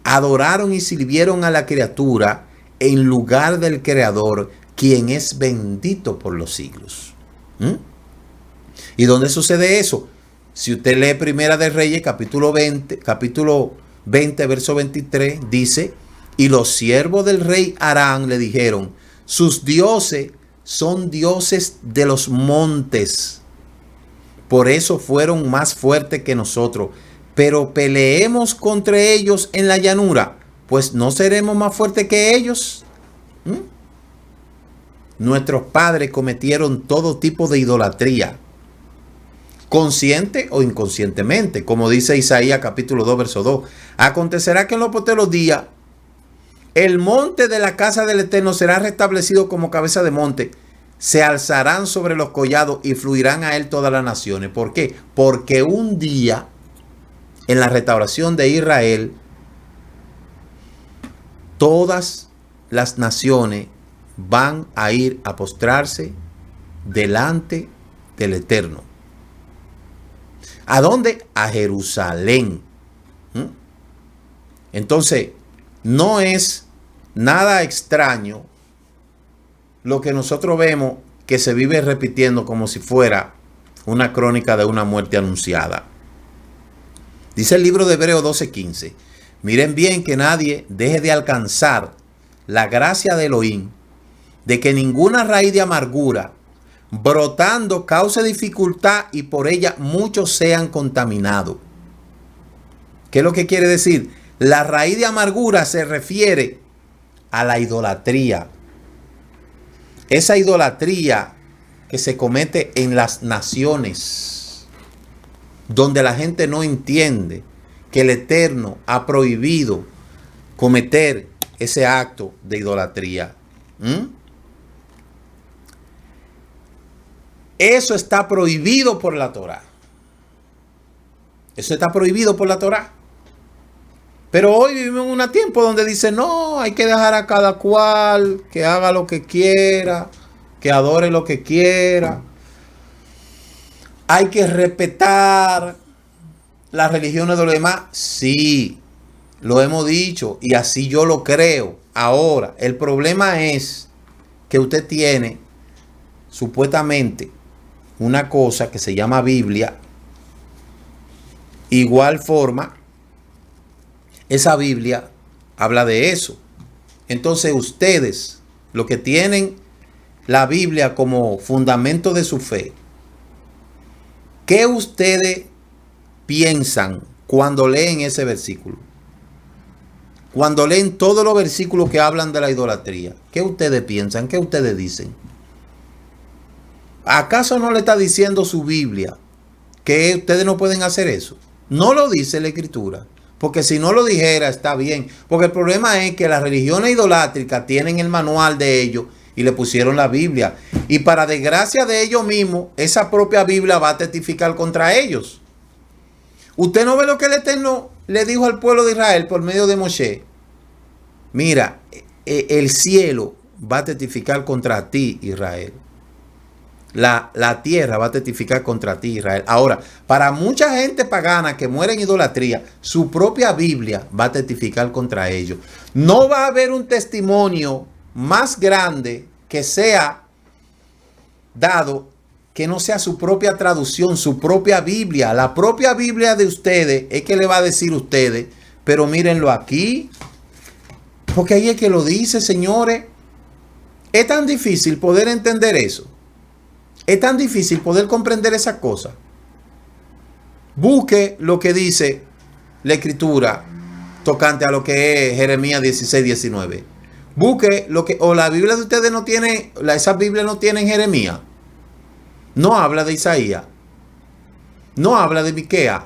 Adoraron y sirvieron a la criatura en lugar del Creador, quien es bendito por los siglos. ¿Y dónde sucede eso? Si usted lee Primera de Reyes, capítulo 20, verso 23, dice, y los siervos del rey Aram le dijeron, sus dioses son dioses de los montes. Por eso fueron más fuertes que nosotros. Pero peleemos contra ellos en la llanura, pues no seremos más fuertes que ellos. Nuestros padres cometieron todo tipo de idolatría, consciente o inconscientemente, como dice Isaías capítulo 2, verso 2. Acontecerá que en los postreros días el monte de la casa del Eterno será restablecido como cabeza de monte. Se alzarán sobre los collados y fluirán a él todas las naciones. ¿Por qué? Porque un día, en la restauración de Israel, todas las naciones van a ir a postrarse delante del Eterno. ¿A dónde? A Jerusalén. Entonces, no es nada extraño lo que nosotros vemos que se vive repitiendo como si fuera una crónica de una muerte anunciada. Dice el libro de Hebreos 12:15. Miren bien que nadie deje de alcanzar la gracia de Elohim, de que ninguna raíz de amargura brotando cause dificultad y por ella muchos sean contaminados. ¿Qué es lo que quiere decir? La raíz de amargura se refiere a la idolatría. Esa idolatría que se comete en las naciones, donde la gente no entiende que el Eterno ha prohibido cometer ese acto de idolatría. Eso está prohibido por la Torá. Eso está prohibido por la Torá. Pero hoy vivimos en un tiempo donde dice, no, hay que dejar a cada cual que haga lo que quiera, que adore lo que quiera. Hay que respetar las religiones de los demás. Sí, lo hemos dicho y así yo lo creo. Ahora, el problema es que usted tiene supuestamente una cosa que se llama Biblia. Igual forma, esa Biblia habla de eso. Entonces ustedes, los que tienen la Biblia como fundamento de su fe, ¿qué ustedes piensan cuando leen ese versículo? Cuando leen todos los versículos que hablan de la idolatría, ¿qué ustedes piensan? ¿Qué ustedes dicen? ¿Acaso no le está diciendo su Biblia que ustedes no pueden hacer eso? No lo dice la Escritura. Porque si no lo dijera, está bien. Porque el problema es que las religiones idolátricas tienen el manual de ellos y le pusieron la Biblia. Y para desgracia de ellos mismos, esa propia Biblia va a testificar contra ellos. Usted no ve lo que el Eterno le dijo al pueblo de Israel por medio de Moshe. Mira, el cielo va a testificar contra ti, Israel. La tierra va a testificar contra ti, Israel. Ahora, para mucha gente pagana que muere en idolatría, su propia Biblia va a testificar contra ellos. No va a haber un testimonio más grande que sea dado que no sea su propia traducción, su propia Biblia. La propia Biblia de ustedes es que le va a decir a ustedes, pero mírenlo aquí, porque ahí es que lo dice, señores. Es tan difícil poder entender eso. Es tan difícil poder comprender esa cosa. Busque lo que dice la Escritura tocante a lo que es Jeremías 16:19. Busque lo que, o la Biblia de ustedes no tiene, esa Biblia no tiene en Jeremías. No habla de Isaías. No habla de Miqueas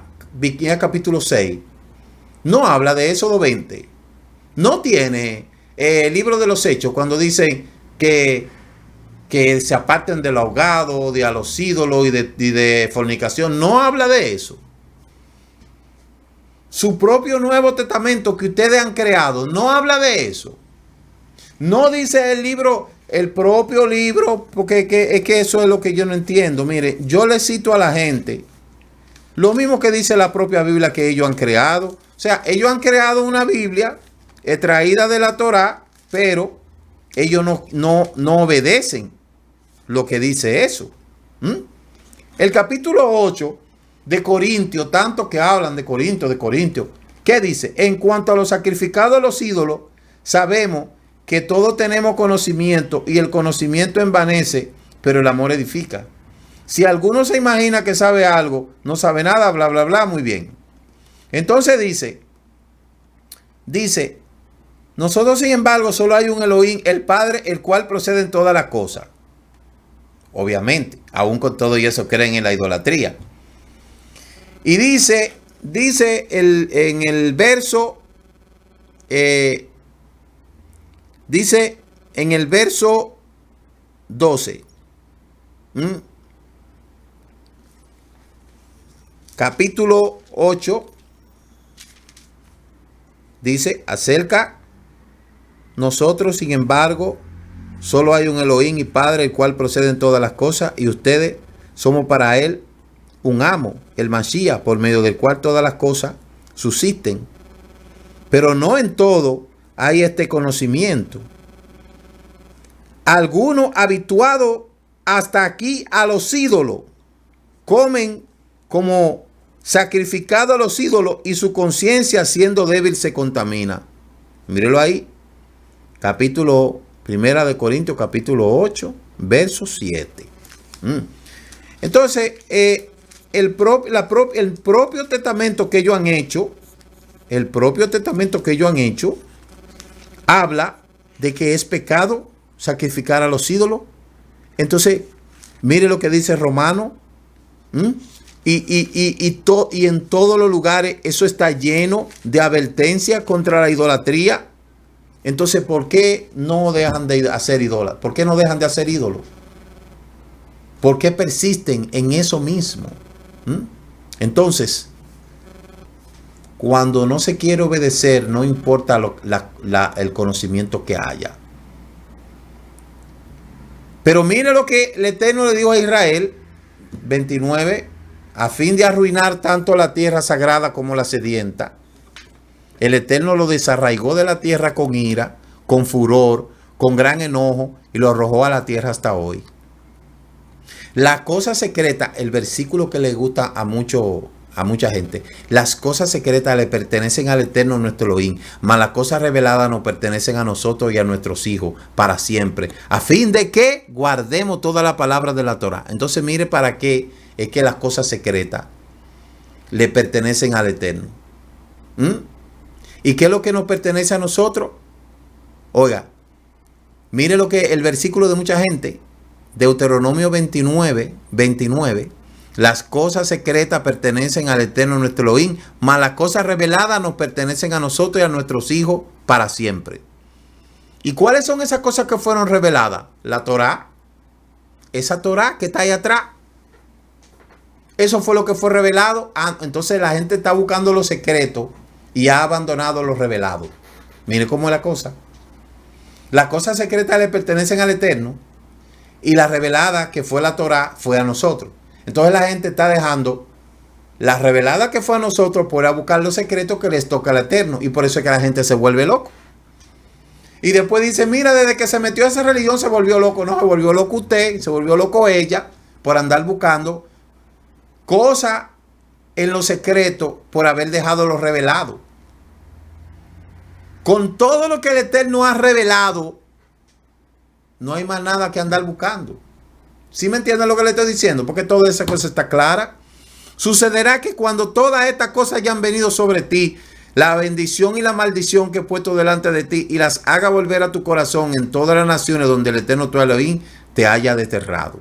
capítulo 6. No habla de Éxodo 20. No tiene el libro de los Hechos cuando dicen que se aparten del ahogado, de a los ídolos y de fornicación. No habla de eso. Su propio Nuevo Testamento que ustedes han creado no habla de eso. No dice el libro, el propio libro, porque es que eso es lo que yo no entiendo. Mire, yo le cito a la gente lo mismo que dice la propia Biblia que ellos han creado. O sea, ellos han creado una Biblia extraída de la Torá, pero ellos no obedecen lo que dice eso. El capítulo 8 de Corintios, tanto que hablan de Corintios, ¿qué dice? En cuanto a los sacrificados a los ídolos, sabemos que todos tenemos conocimiento y el conocimiento envanece, pero el amor edifica. Si alguno se imagina que sabe algo, no sabe nada, bla, bla, bla, muy bien. Entonces dice, nosotros sin embargo solo hay un Elohim, el Padre, el cual procede en todas las cosas. Obviamente, aún con todo y eso creen en la idolatría. Y dice en el verso, dice en el verso 12, capítulo 8, dice, acerca nosotros, sin embargo, solo hay un Elohim y Padre, el cual procede en todas las cosas, y ustedes somos para él un amo, el Mashiach, por medio del cual todas las cosas subsisten. Pero no en todo hay este conocimiento. Algunos habituados hasta aquí a los ídolos comen como sacrificado a los ídolos y su conciencia siendo débil se contamina. Mírelo ahí. Capítulo 1 de Corintios, capítulo 8, verso 7. Entonces, el propio testamento que ellos han hecho, habla de que es pecado sacrificar a los ídolos. Entonces, mire lo que dice Romano. Y en todos los lugares eso está lleno de advertencia contra la idolatría. Entonces, ¿por qué no dejan de hacer ídolos? ¿Por qué no dejan de hacer ídolos? ¿Por qué persisten en eso mismo? Entonces, cuando no se quiere obedecer, no importa el conocimiento que haya. Pero mire lo que el Eterno le dijo a Israel, 29, a fin de arruinar tanto la tierra sagrada como la sedienta. El Eterno lo desarraigó de la tierra con ira, con furor, con gran enojo, y lo arrojó a la tierra hasta hoy. La cosa secreta, el versículo que le gusta a mucha gente, las cosas secretas le pertenecen al Eterno nuestro Elohim, mas las cosas reveladas nos pertenecen a nosotros y a nuestros hijos para siempre, a fin de que guardemos toda la palabra de la Torah. Entonces mire para qué es que las cosas secretas le pertenecen al Eterno. ¿Y qué es lo que nos pertenece a nosotros? Oiga, mire lo que el versículo de mucha gente, Deuteronomio 29, las cosas secretas pertenecen al Eterno nuestro Elohim, mas las cosas reveladas nos pertenecen a nosotros y a nuestros hijos para siempre. ¿Y cuáles son esas cosas que fueron reveladas? La Torah, esa Torah que está ahí atrás. Eso fue lo que fue revelado. Entonces la gente está buscando lo secreto y ha abandonado lo revelado. Mire cómo es la cosa. Las cosas secretas le pertenecen al Eterno y la revelada, que fue la Torah, fue a nosotros. Entonces la gente está dejando la revelada que fue a nosotros por ir a buscar los secretos que les toca al Eterno. Y por eso es que la gente se vuelve loco. Y después dice, mira, desde que se metió a esa religión se volvió loco. No, se volvió loco usted, se volvió loco ella por andar buscando cosas en lo secreto por haber dejado lo revelado. Con todo lo que el Eterno ha revelado, no hay más nada que andar buscando. ¿Sí me entienden lo que le estoy diciendo? Porque toda esa cosa está clara. Sucederá que cuando todas estas cosas hayan venido sobre ti, la bendición y la maldición que he puesto delante de ti, y las haga volver a tu corazón en todas las naciones donde el Eterno tu Elohim te haya desterrado.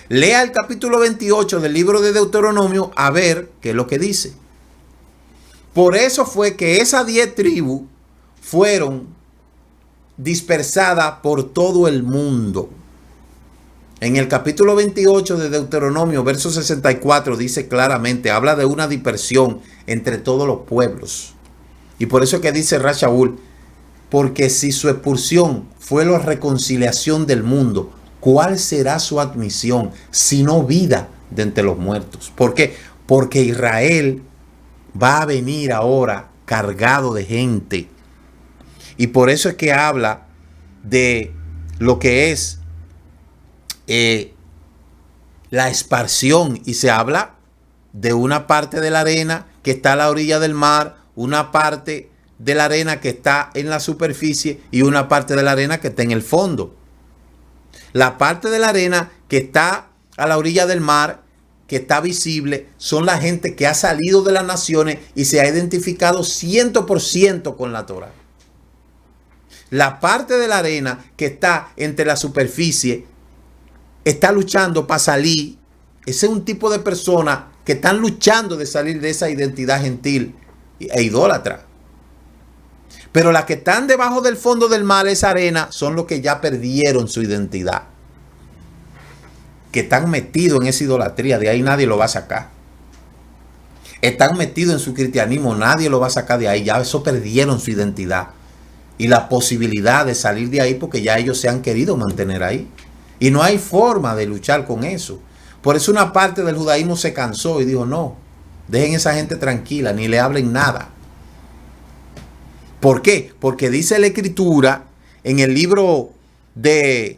Lea el capítulo 28 del libro de Deuteronomio a ver qué es lo que dice. Por eso fue que esas 10 tribus fueron dispersadas por todo el mundo. En el capítulo 28 de Deuteronomio, verso 64, dice claramente, habla de una dispersión entre todos los pueblos. Y por eso es que dice Rashaul, porque si su expulsión fue la reconciliación del mundo, ¿cuál será su admisión, sino vida de entre los muertos? ¿Por qué? Porque Israel va a venir ahora cargado de gente. Y por eso es que habla de lo que es la esparción, y se habla de una parte de la arena que está a la orilla del mar, una parte de la arena que está en la superficie y una parte de la arena que está en el fondo. La parte de la arena que está a la orilla del mar, que está visible, son la gente que ha salido de las naciones y se ha identificado 100% con la Torá. La parte de la arena que está entre la superficie está luchando para salir. Ese es un tipo de personas que están luchando de salir de esa identidad gentil e idólatra. Pero las que están debajo del fondo del mar, esa arena, son los que ya perdieron su identidad. Que están metidos en esa idolatría, de ahí nadie lo va a sacar. Están metidos en su cristianismo, nadie lo va a sacar de ahí. Ya eso perdieron su identidad y la posibilidad de salir de ahí, porque ya ellos se han querido mantener ahí. Y no hay forma de luchar con eso. Por eso una parte del judaísmo se cansó y dijo, no, dejen a esa gente tranquila, ni le hablen nada. ¿Por qué? Porque dice la Escritura en el libro de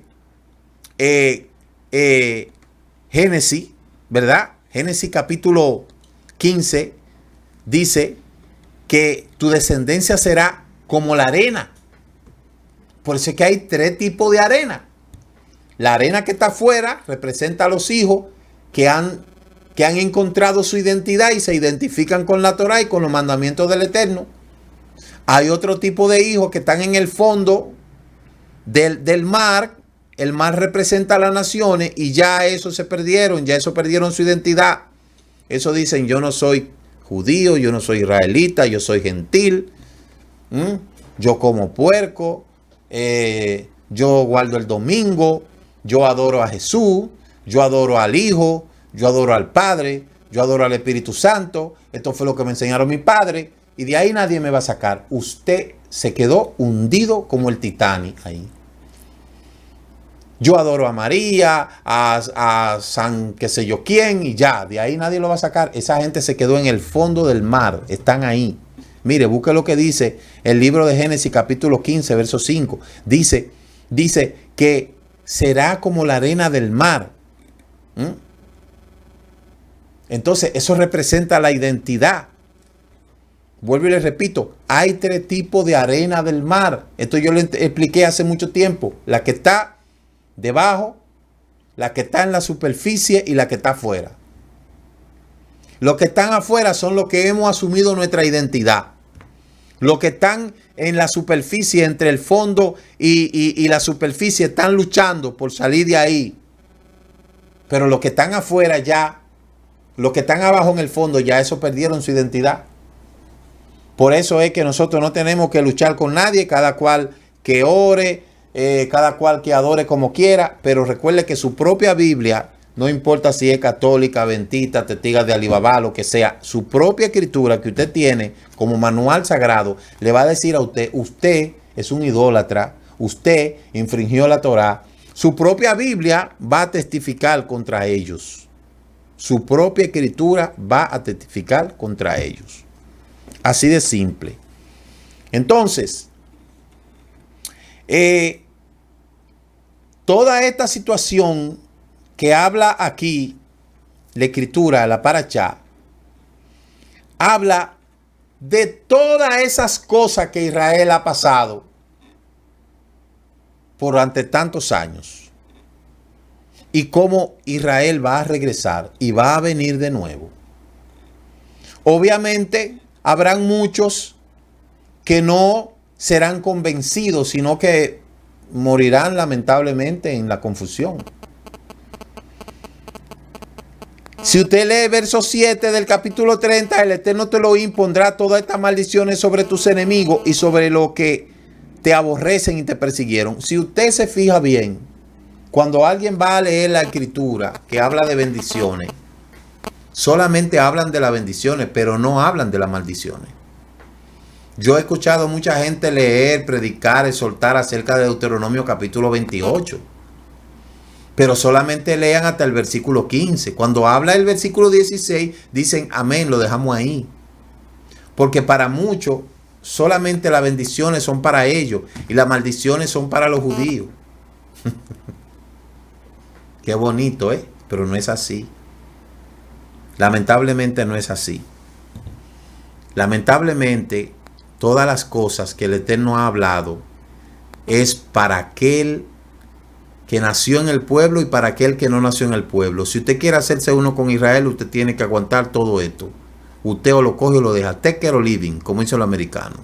Génesis, ¿verdad? Génesis capítulo 15 dice que tu descendencia será como la arena. Por eso es que hay 3 tipos de arena. La arena que está afuera representa a los hijos que han encontrado su identidad y se identifican con la Torá y con los mandamientos del Eterno. Hay otro tipo de hijos que están en el fondo del mar. El mar representa a las naciones y ya eso se perdieron, ya eso perdieron su identidad. Eso dicen, yo no soy judío, yo no soy israelita, yo soy gentil, yo como puerco, yo guardo el domingo, yo adoro a Jesús, yo adoro al Hijo, yo adoro al Padre, yo adoro al Espíritu Santo. Esto fue lo que me enseñaron mis padres y de ahí nadie me va a sacar. Usted se quedó hundido como el Titanic ahí. Yo adoro a María, a San qué sé yo quién y ya, de ahí nadie lo va a sacar. Esa gente se quedó en el fondo del mar, están ahí. Mire, busque lo que dice el libro de Génesis capítulo 15, verso 5. Dice que será como la arena del mar. Entonces, eso representa la identidad. Vuelvo y les repito, hay 3 tipos de arena del mar. Esto yo lo expliqué hace mucho tiempo. La que está debajo, la que está en la superficie y la que está afuera. Los que están afuera son los que hemos asumido nuestra identidad. Los que están en la superficie, entre el fondo y la superficie, están luchando por salir de ahí. Pero los que están afuera ya, los que están abajo en el fondo, ya eso perdieron su identidad. Por eso es que nosotros no tenemos que luchar con nadie, cada cual que ore, cada cual que adore como quiera, pero recuerde que su propia Biblia, no importa si es católica, adventista, testiga de Alibaba, lo que sea, su propia escritura que usted tiene como manual sagrado, le va a decir a usted, usted es un idólatra, usted infringió la Torá. Su propia Biblia va a testificar contra ellos. Su propia escritura va a testificar contra ellos. Así de simple. Entonces, toda esta situación que habla aquí la escritura, la parashá, habla de todas esas cosas que Israel ha pasado por ante tantos años y cómo Israel va a regresar y va a venir de nuevo. Obviamente habrán muchos que no serán convencidos, sino que morirán lamentablemente en la confusión. Si usted lee verso 7 del capítulo 30, el Eterno te lo impondrá todas estas maldiciones sobre tus enemigos y sobre los que te aborrecen y te persiguieron. Si usted se fija bien, cuando alguien va a leer la escritura que habla de bendiciones, solamente hablan de las bendiciones, pero no hablan de las maldiciones. Yo he escuchado mucha gente leer, predicar, exhortar acerca de Deuteronomio capítulo 28. Pero solamente lean hasta el versículo 15. Cuando habla el versículo 16, dicen amén, lo dejamos ahí. Porque para muchos, solamente las bendiciones son para ellos y las maldiciones son para los judíos. Qué bonito, ¿eh? Pero no es así. Lamentablemente no es así. Lamentablemente, todas las cosas que el Eterno ha hablado es para aquel que nació en el pueblo y para aquel que no nació en el pueblo. Si usted quiere hacerse uno con Israel, usted tiene que aguantar todo esto. Usted o lo coge o lo deja. Take it or living, como dice el americano.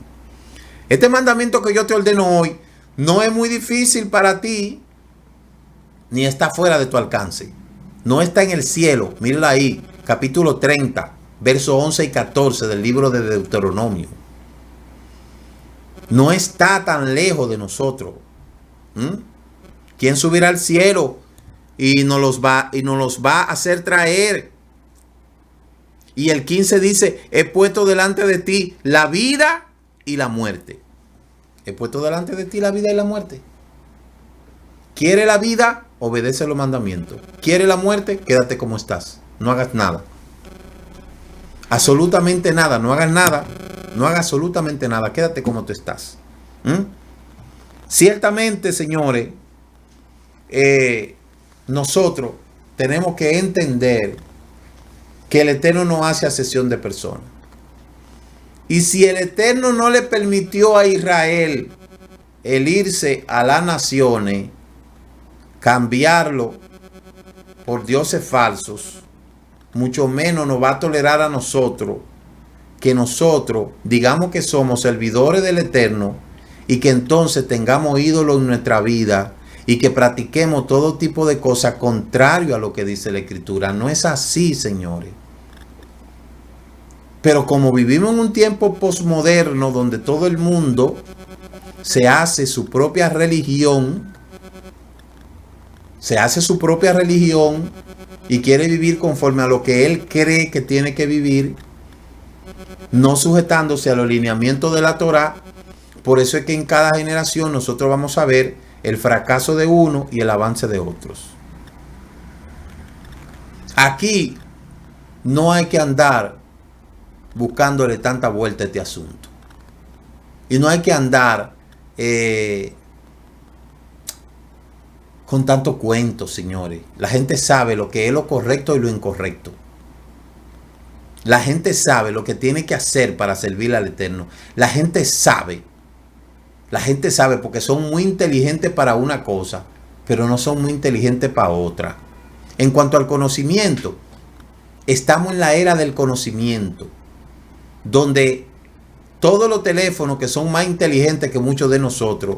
Este mandamiento que yo te ordeno hoy no es muy difícil para ti, ni está fuera de tu alcance. No está en el cielo. Mírala ahí, capítulo 30, versos 11 y 14 del libro de Deuteronomio. No está tan lejos de nosotros. ¿Quién subirá al cielo y nos los va a hacer traer? Y el 15 dice, he puesto delante de ti la vida y la muerte. He puesto delante de ti la vida y la muerte. ¿Quiere la vida? Obedece los mandamientos. ¿Quiere la muerte? Quédate como estás. No hagas nada. Absolutamente nada. No hagas nada. No hagas absolutamente nada. Quédate como tú estás. Ciertamente, señores, nosotros tenemos que entender que el Eterno no hace acepción de personas. Y si el Eterno no le permitió a Israel el irse a las naciones, cambiarlo por dioses falsos, mucho menos nos va a tolerar a nosotros que nosotros digamos que somos servidores del Eterno y que entonces tengamos ídolos en nuestra vida y que practiquemos todo tipo de cosas contrario a lo que dice la Escritura. No es así, señores. Pero como vivimos en un tiempo posmoderno donde todo el mundo se hace su propia religión, y quiere vivir conforme a lo que él cree que tiene que vivir, no sujetándose a los lineamientos de la Torá. Por eso es que en cada generación nosotros vamos a ver el fracaso de uno y el avance de otros. Aquí no hay que andar buscándole tanta vuelta a este asunto. Y no hay que andar con tanto cuento, señores. La gente sabe lo que es lo correcto y lo incorrecto. La gente sabe lo que tiene que hacer para servir al Eterno. La gente sabe porque son muy inteligentes para una cosa, pero no son muy inteligentes para otra. En cuanto al conocimiento, estamos en la era del conocimiento, donde todos los teléfonos que son más inteligentes que muchos de nosotros,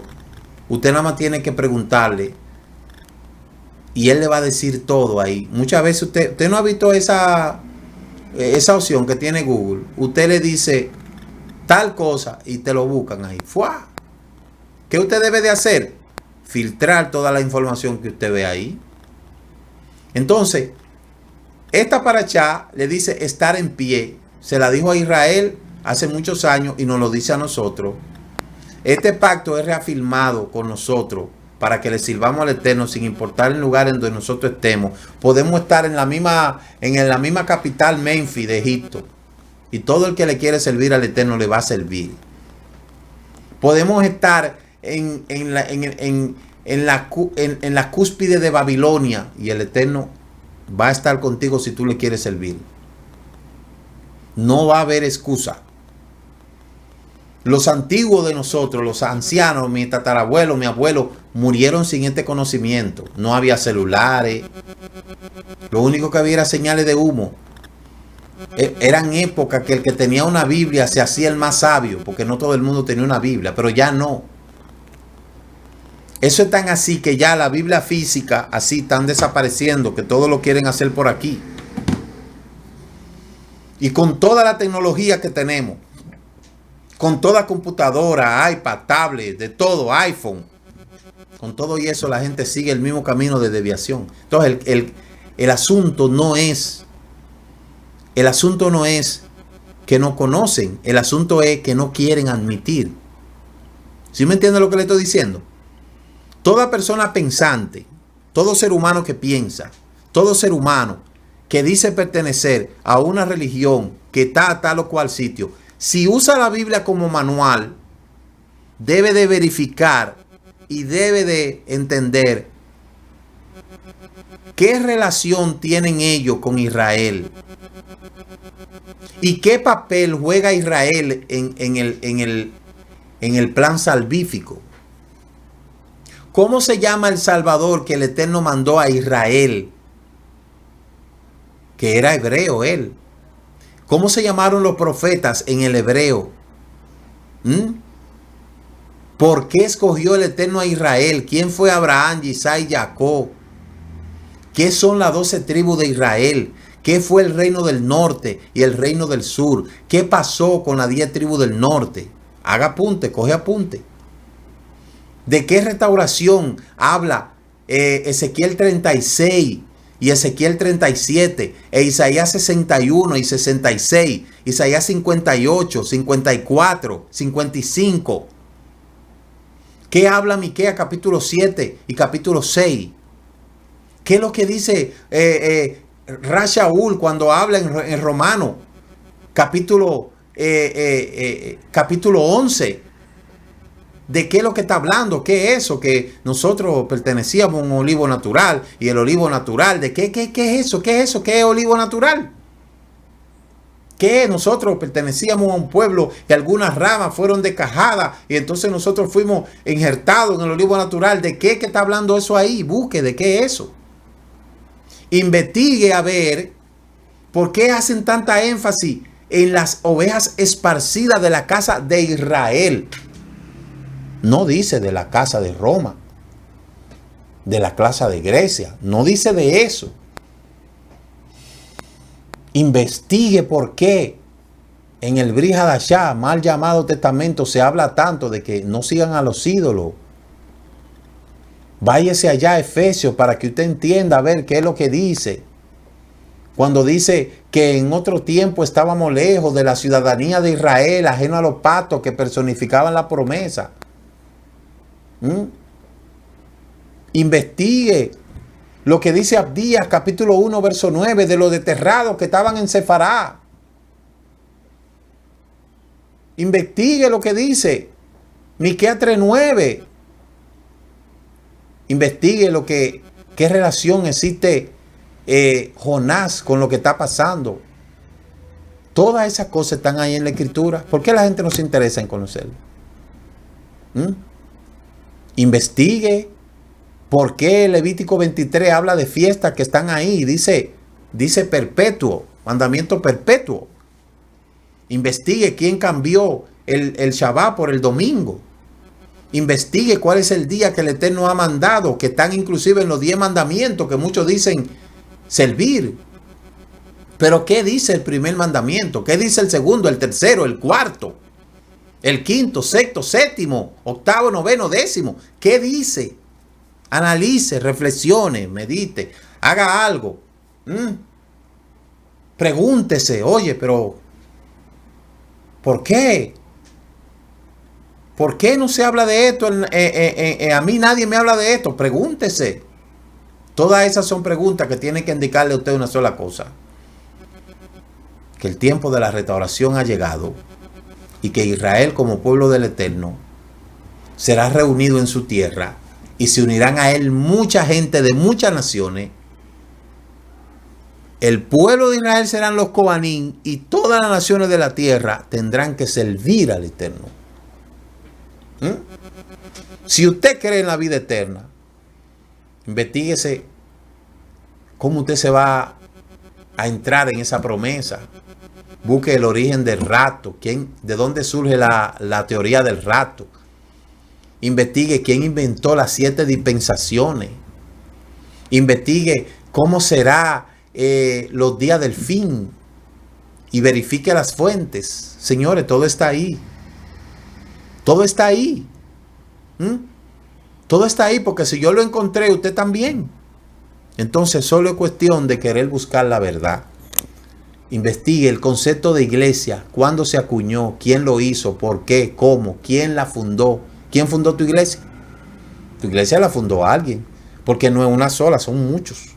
usted nada más tiene que preguntarle y él le va a decir todo ahí. Muchas veces usted no ha visto esa opción que tiene Google. Usted le dice tal cosa y te lo buscan ahí. ¡Fua! ¿Qué usted debe de hacer? Filtrar toda la información que usted ve ahí. Entonces, esta parashá le dice estar en pie. Se la dijo a Israel hace muchos años y nos lo dice a nosotros. Este pacto es reafirmado con nosotros para que le sirvamos al Eterno sin importar el lugar en donde nosotros estemos. Podemos estar en la misma capital, Memphis, de Egipto. Y todo el que le quiere servir al Eterno le va a servir. Podemos estar en la cúspide de Babilonia y el Eterno va a estar contigo si tú le quieres servir. No va a haber excusa. Los antiguos de nosotros, los ancianos, mi tatarabuelo, mi abuelo, murieron sin este conocimiento. No había celulares. Lo único que había era señales de humo. Eran épocas que el que tenía una Biblia se hacía el más sabio, porque no todo el mundo tenía una Biblia, pero ya no. Eso es tan así que ya la Biblia física así están desapareciendo, que todo lo quieren hacer por aquí. Y con toda la tecnología que tenemos, con toda computadora, iPad, tablet, de todo, iPhone, con todo y eso la gente sigue el mismo camino de desviación. Entonces el asunto no es que no conocen, el asunto es que no quieren admitir. ¿Sí me entiende lo que le estoy diciendo? Toda persona pensante, todo ser humano que piensa, todo ser humano que dice pertenecer a una religión que está a tal o cual sitio, si usa la Biblia como manual, debe de verificar y debe de entender ¿Qué relación tienen ellos con Israel? ¿Y qué papel juega Israel en el plan salvífico? ¿Cómo se llama el Salvador que el Eterno mandó a Israel? Que era hebreo él. ¿Cómo se llamaron los profetas en el hebreo? ¿Por qué escogió el Eterno a Israel? ¿Quién fue Abraham, Isaac y Jacob? ¿Qué son las 12 tribus de Israel? ¿Qué fue el reino del norte y el reino del sur? ¿Qué pasó con las 10 tribus del norte? Haga apunte, coge apunte. ¿De qué restauración habla Ezequiel 36 y Ezequiel 37 e Isaías 61 y 66, Isaías 58, 54, 55? ¿Qué habla Miqueas capítulo 7 y capítulo 6? ¿Qué es lo que dice Rashaúl cuando habla en Romano capítulo 11? ¿De qué es lo que está hablando? ¿Qué es eso? Que nosotros pertenecíamos a un olivo natural y el olivo natural. ¿De qué es eso? ¿Qué es eso? ¿Qué es olivo natural? ¿Qué? Nosotros pertenecíamos a un pueblo y algunas ramas fueron descajadas y entonces nosotros fuimos injertados en el olivo natural. ¿De qué que está hablando eso ahí? Busque de qué es eso. Investigue a ver por qué hacen tanta énfasis en las ovejas esparcidas de la casa de Israel. No dice de la casa de Roma, de la casa de Grecia. No dice de eso. Investigue por qué en el Brit Hadashah, mal llamado testamento, se habla tanto de que no sigan a los ídolos. Váyase allá a Efesios para que usted entienda a ver qué es lo que dice. Cuando dice que en otro tiempo estábamos lejos de la ciudadanía de Israel, ajeno a los pactos que personificaban la promesa. Investigue lo que dice Abdías capítulo 1 verso 9 de los desterrados que estaban en Sefará. Investigue lo que dice Miqueas 3:9. Investigue qué relación existe Jonás con lo que está pasando. Todas esas cosas están ahí en la Escritura. ¿Por qué la gente no se interesa en conocerlo? Investigue por qué Levítico 23 habla de fiestas que están ahí. Dice perpetuo, mandamiento perpetuo. Investigue quién cambió el Shabbat por el domingo. Investigue cuál es el día que el Eterno ha mandado, que están inclusive en los 10 mandamientos que muchos dicen servir. Pero ¿qué dice el primer mandamiento? ¿Qué dice el segundo, el tercero, el cuarto, el quinto, sexto, séptimo, octavo, noveno, décimo? ¿Qué dice? Analice, reflexione, medite, haga algo. Pregúntese, oye, pero ¿por qué? ¿Por qué no se habla de esto? A mí nadie me habla de esto. Pregúntese. Todas esas son preguntas que tienen que indicarle a usted una sola cosa. Que el tiempo de la restauración ha llegado y que Israel como pueblo del Eterno será reunido en su tierra y se unirán a él mucha gente de muchas naciones. El pueblo de Israel serán los Cohanim y todas las naciones de la tierra tendrán que servir al Eterno. Si usted cree en la vida eterna, investíguese cómo usted se va a entrar en esa promesa. Busque el origen del rapto, de dónde surge la teoría del rapto. Investigue quién inventó las 7 dispensaciones. Investigue cómo será los días del fin. Y verifique las fuentes. Señores, todo está ahí. Todo está ahí. Todo está ahí, porque si yo lo encontré, usted también. Entonces solo es cuestión de querer buscar la verdad. Investigue el concepto de iglesia, cuándo se acuñó, quién lo hizo, por qué, cómo, quién la fundó. ¿Quién fundó tu iglesia? Tu iglesia la fundó alguien, porque no es una sola, son muchos.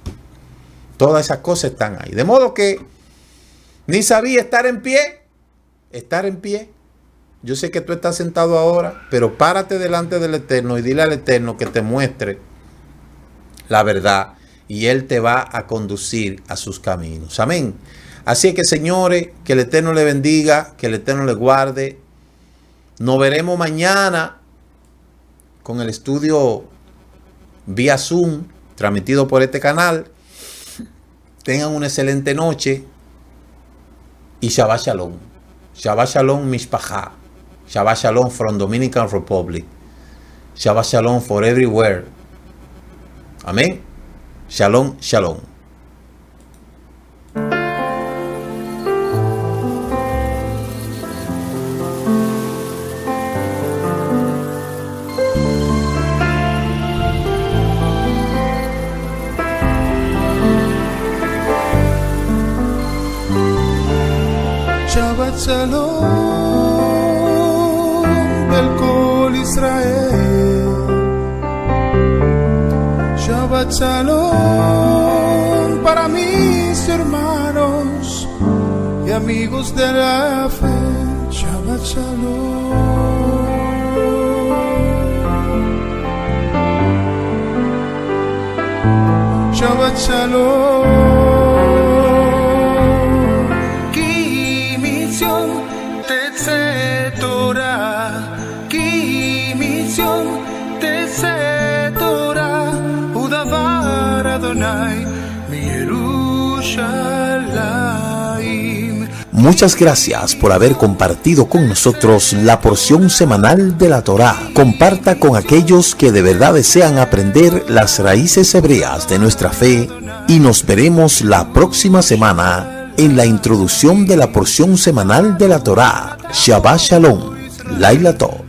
Todas esas cosas están ahí. De modo que ni sabía estar en pie. Estar en pie. Yo sé que tú estás sentado ahora, pero párate delante del Eterno y dile al Eterno que te muestre la verdad y Él te va a conducir a sus caminos. Amén. Así es que, señores, que el Eterno le bendiga, que el Eterno le guarde. Nos veremos mañana con el estudio vía Zoom, transmitido por este canal. Tengan una excelente noche y Shabbat Shalom. Shabbat Shalom Mishpacha. Shabbat Shalom from Dominican Republic. Shabbat Shalom for everywhere. Amén. Shalom, shalom. Shabbat Shalom del Kol Israel. Shabbat Shalom para mis hermanos y amigos de la fe. Shabbat Shalom. Shabbat Shalom. Muchas gracias por haber compartido con nosotros la porción semanal de la Torá. Comparta con aquellos que de verdad desean aprender las raíces hebreas de nuestra fe y nos veremos la próxima semana en la introducción de la porción semanal de la Torá. Shabbat Shalom. Laila Tov.